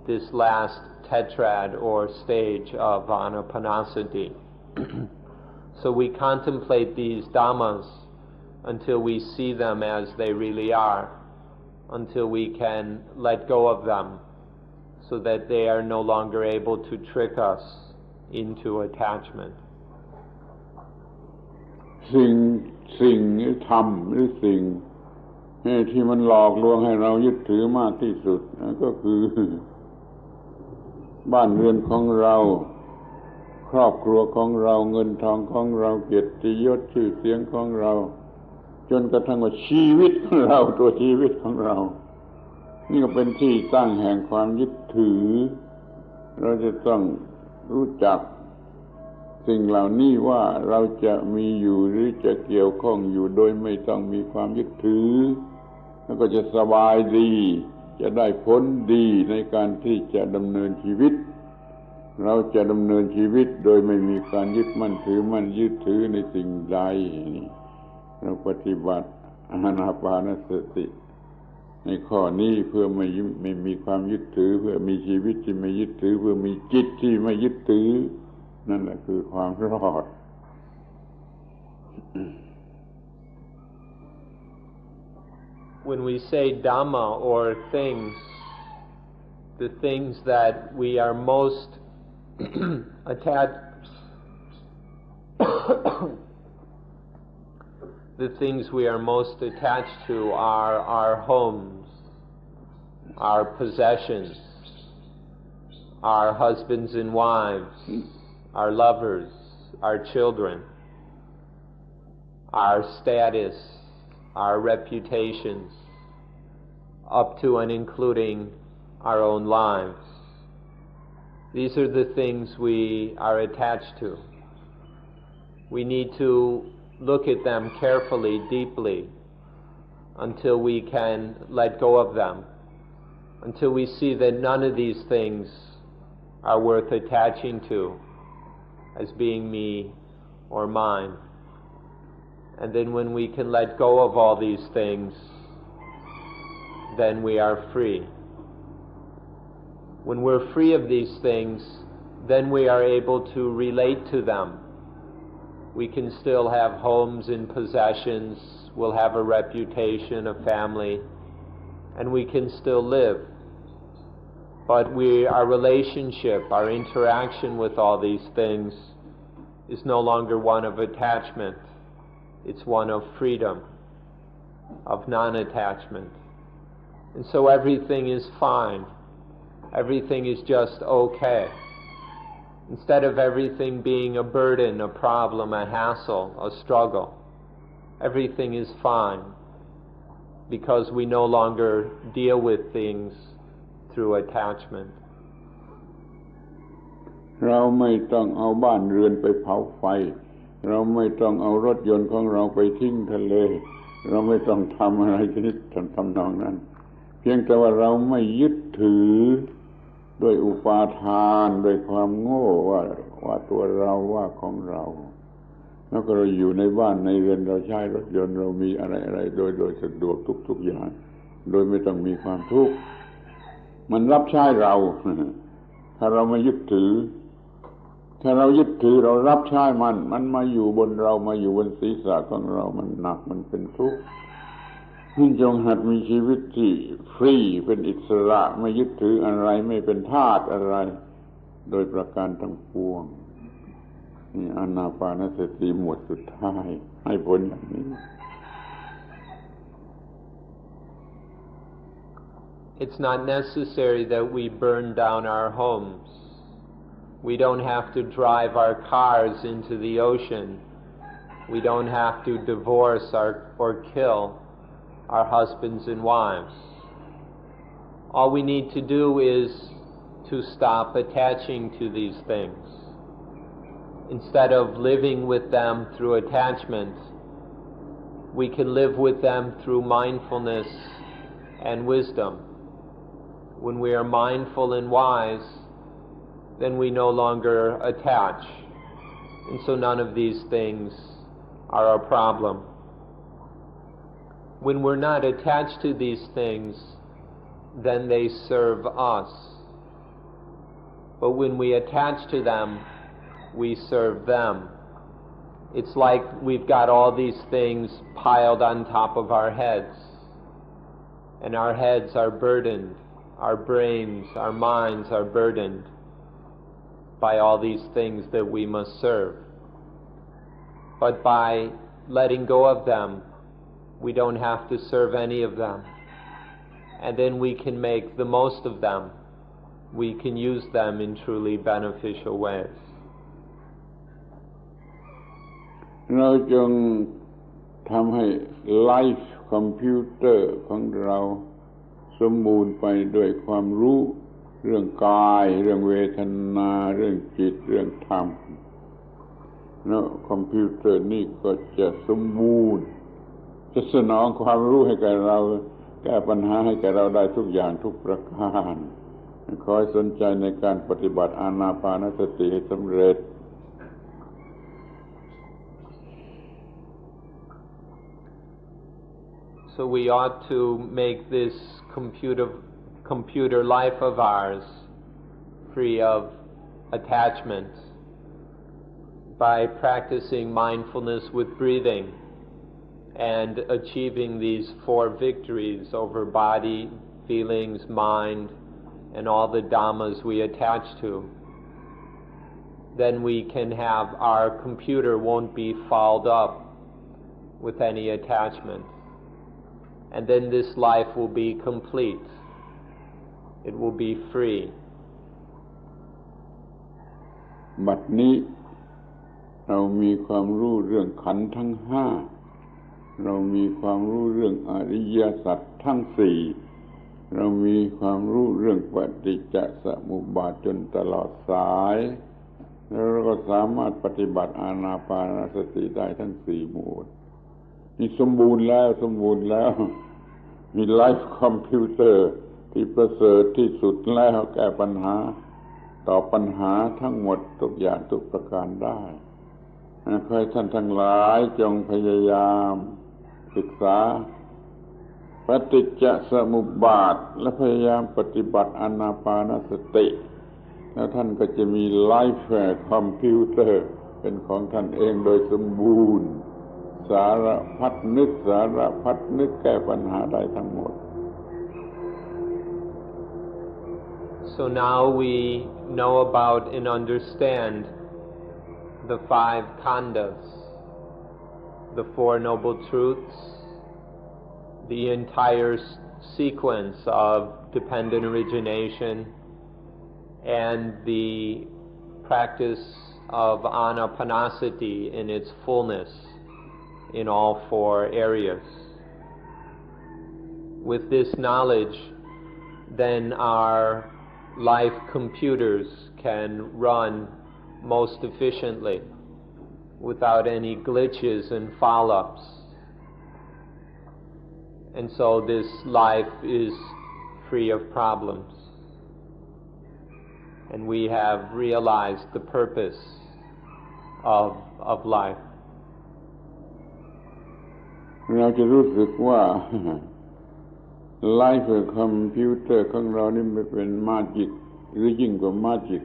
this last tetrad or stage of Anapanasati. So we contemplate these Dhammas until we see them as they really are, until we can let go of them, so that they are no longer able to trick us into attachment. สิ่งหรือธรรมหรือสิ่งที่มันหลอกลวงให้เรายึดถือมากที่สุดก็คือบ้านเรือนของเราครอบครัวของเราเงินทองของเราเกียรติยศชื่อเสียงของเราจนกระทั่งว่าชีวิตของเราตัวชีวิตของเรานี่ก็เป็นที่ตั้งแห่งความยึดถือเราจะต้องรู้จักสิ่งเหล่านี้ว่าเราจะมีอยู่หรือจะเกี่ยวข้องอยู่โดยไม่ต้องมีความยึดถือแล้วก็จะสบายดีจะได้ผลดีในการที่จะดำเนินชีวิตเราจะดำเนินชีวิตโดยไม่มีการยึดมั่นถือมั่นยึดถือในสิ่งใดเราปฏิบัติอานาปานสติในข้อนี้เพื่อไม่มีความยึดถือเพื่อมีชีวิตที่ไม่ยึดถือเพื่อมีจิตที่ไม่ยึดถือนั่นแหละคือความรอด When we say Dhamma or things, the things that we are most attached the things we are most attached to are our homes, our possessions, our husbands and wives, our lovers, our children, our status, our reputations, up to and including our own lives. These are the things we are attached to. We need to look at them carefully, deeply, until we can let go of them, until we see that none of these things are worth attaching to as being me or mine. And then when we can let go of all these things, then we are free. When we're free of these things, then we are able to relate to them. We can still have homes and possessions, we'll have a reputation, a family, and we can still live. But our relationship, our interaction with all these things is no longer one of attachment. It's one of freedom, of non-attachment. And so everything is fine. Everything is just okay. Instead of everything being a burden, a problem, a hassle, a struggle, everything is fine because we no longer deal with things through attachment. เราไม่ต้องเอาบ้านเรือนไปเผาไฟเราไม่ต้องเอารถยนต์ของเราไปทิ้งทะเลเราไม่ต้องทำอะไรชนิดทำนองนั้นเพียงแต่ว่าเราไม่ยึดถือด้วยอุปาทานด้วยความโง่ว่าตัวเราว่าของเราแล้วก็เราอยู่ในบ้านในเรือนเราใช้รถยนต์เรามีอะไรโดยสะดวกทุกอย่างโดยไม่ต้องมีความทุกข์มันรับใช้เราถ้าเราไม่ยึดถือถ้าเรายึดถือเรารับใช้มันมาอยู่บนเรามาอยู่บนศีรษะของเรามันหนักมันเป็นทุกข์จงหัดมีชีวิตที่ฟรีเป็นอิสระไม่ยึดถืออะไรไม่เป็นทาสอะไรโดยประการทั้งปวงนี่อานาปานสติหมวดสุดท้ายให้ผลอย่างนี้ It's not necessary that we burn down our homes. We don't have to drive our cars into the ocean We don't have to divorce or kill our husbands and wives. All we need to do is to stop attaching to these things. Instead of living with them through attachment, we can live with them through mindfulness and wisdom. When we are mindful and wise, then we no longer attach. And so none of these things are a problem. When we're not attached to these things, then they serve us. But when we attach to them, we serve them. It's like we've got all these things piled on top of our heads, and our heads are burdened, our brains, our minds are burdened by all these things that we must serve. But by letting go of them, we don't have to serve any of them. And then we can make the most of them. We can use them in truly beneficial ways. เราจงทำให้ไลฟ์คอมพิวเตอร์ของเราสมบูรณ์ไปด้วยความรู้เรื่องกายเรื่องเวทนาเรื่องจิตเรื่องธรรมแล้วคอมพิวเตอร์นี่ก็จะสมบูรณ์จะสนองความรู้ให้แก่เราแก้ปัญหาให้แก่เราได้ทุกอย่างทุกประการขอให้สนใจในการปฏิบัติอานาปานสติให้สำเร็จSo we ought to make this computer life of ours free of attachment by practicing mindfulness with breathing and achieving these 4 victories over body, feelings, mind, and all the dhammas we attach to. Then we can have our computer won't be fouled up with any attachment. And then this life will be complete. It will be free. บัดนี้เรามีความรู้เรื่องขันธ์ทั้ง5เรามีความรู้เรื่องอริยสัจทั้ง4เรามีความรู้เรื่องปฏิจจสมุปบาทจนตลอดสายแล้วเราก็สามารถปฏิบัติอานาปานสติได้ทั้ง4หมวดนี่สมบูรณ์แล้วมีไลฟ์คอมพิวเตอร์ที่ประเสริฐที่สุดแล้วแก้ปัญหาตอบปัญหาทั้งหมดทุกอย่างทุกประการได้ขอให้ท่านทั้งหลายจงพยายามศึกษาปฏิจจสมุปบาทและพยายามปฏิบัติอานาปานสติแล้วท่านก็จะมีไลฟ์คอมพิวเตอร์เป็นของท่านเองโดยสมบูรณ์สารพัดนึกแก้ปัญหาได้ทั้งหมด So now we know about and understand the 5 khandhas, the 4 noble truths, the entire sequence of dependent origination, and the practice of anapanasati in its fullness in all 4 areas. With this knowledge, then our life computers can run most efficiently without any glitches and foul-ups. And so this life is free of problems. And we have realized the purpose of life. เราจะรู้สึกว่าไลฟ์คอมพิวเตอร์ของเรานี่มันเป็นมาจิกหรือยิ่งกว่ามาจิก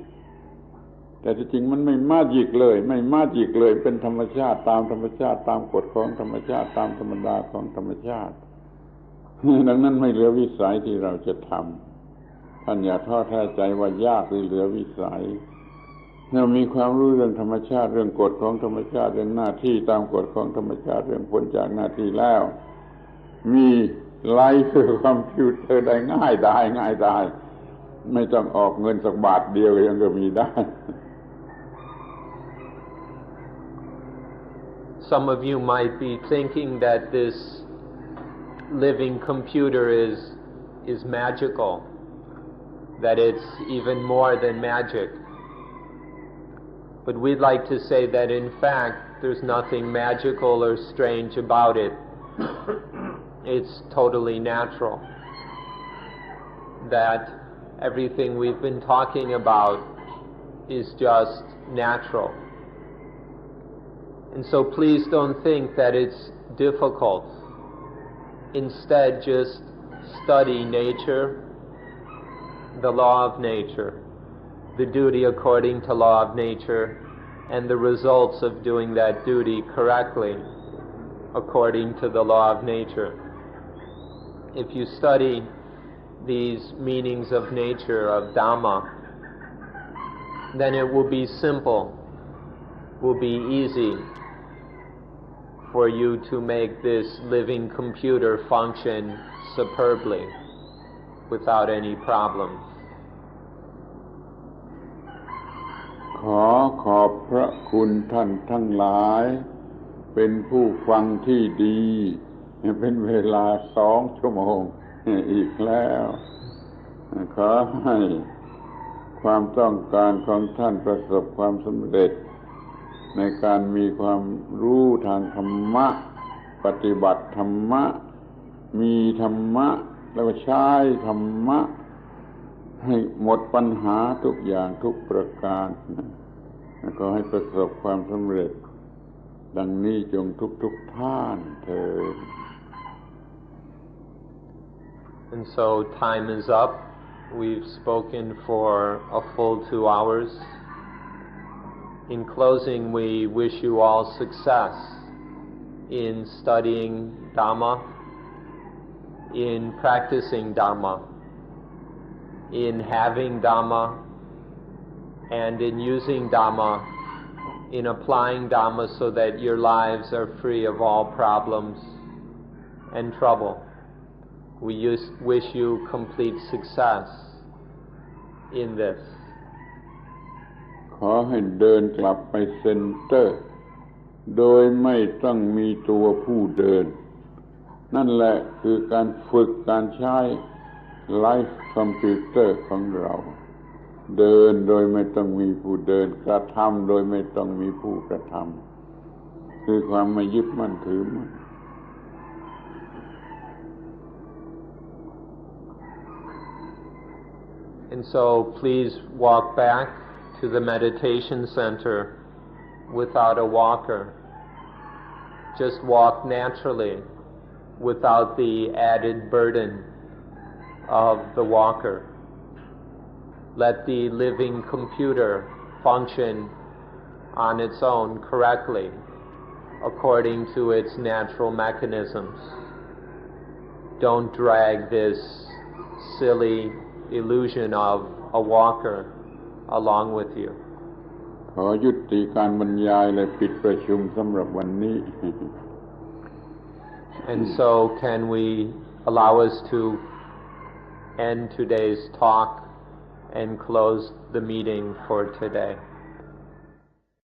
แต่ที่จริงมันไม่มาจิกเลยเป็นธรรมชาติตามธรรมชาติตามกฎของธรรมชาติตามธรรมดาของธรรมชาติดังนั้นไม่เหลือวิสัยที่เราจะทำท่านอย่าท้อแท้ใจว่ายากหรือเหลือวิสัยเรามีความรู้เรื่องธรรมชาติเรื่องกฎของธรรมชาติเรื่องหน้าที่ตามกฎของธรรมชาติเรื่องผลจากหน้าที่แล้วมีไลฟ์คอมพิวเตอร์ได้ง่ายได้ไม่ต้องออกเงินสักบาทเดียวยังก็มีได้ some of you might be thinking that this living computer is magical, that it's even more than magic. But we'd like to say that in fact there's nothing magical or strange about it. It's totally natural. That everything we've been talking about is just natural. And so please don't think that it's difficult. Instead, just study nature, the law of nature, the duty according to law of nature, and the results of doing that duty correctly according to the law of nature. If you study these meanings of nature, of Dhamma, then it will be simple, will be easy for you to make this living computer function superbly without any problems. ขอขอบพระคุณท่านทั้งหลายเป็นผู้ฟังที่ดีเป็นเวลา2 ชั่วโมงอีกแล้วขอให้ความต้องการของท่านประสบความสำเร็จในการมีความรู้ทางธรรมะปฏิบัติธรรมะมีธรรมะแล้วก็ใช้ธรรมะให้หมดปัญหาทุกอย่างทุกประการแล้วก็ให้ประสบความสำเร็จดังนี้จงทุกท่านเถิด And so time is up. We've spoken for a full 2 hours. In closing, we wish you all success in studying Dhamma, in practicing Dhamma, in having Dhamma, and in using Dhamma, in applying Dhamma so that your lives are free of all problems and trouble. We wish you complete success in this. ขอให้เดินกลับไปเซ็นเตอร์โดยไม่ต้องมีตัวผู้เดินนั่นแหละคือการฝึกการใช้ไลฟ์คอมพิวเตอร์ของเราเดินโดยไม่ต้องมีผู้เดินกระทำโดยไม่ต้องมีผู้กระทำคือความไม่ยึดมั่นถือมั่นAnd so please walk back to the meditation center without a walker. Just walk naturally without the added burden of the walker. Let the living computer function on its own correctly according to its natural mechanisms. Don't drag this silly illusion of a walker along with you. ขอยุติการบรรยายและปิดประชุมสำหรับวันนี้ And so can we allow us to end today's talk and close the meeting for today?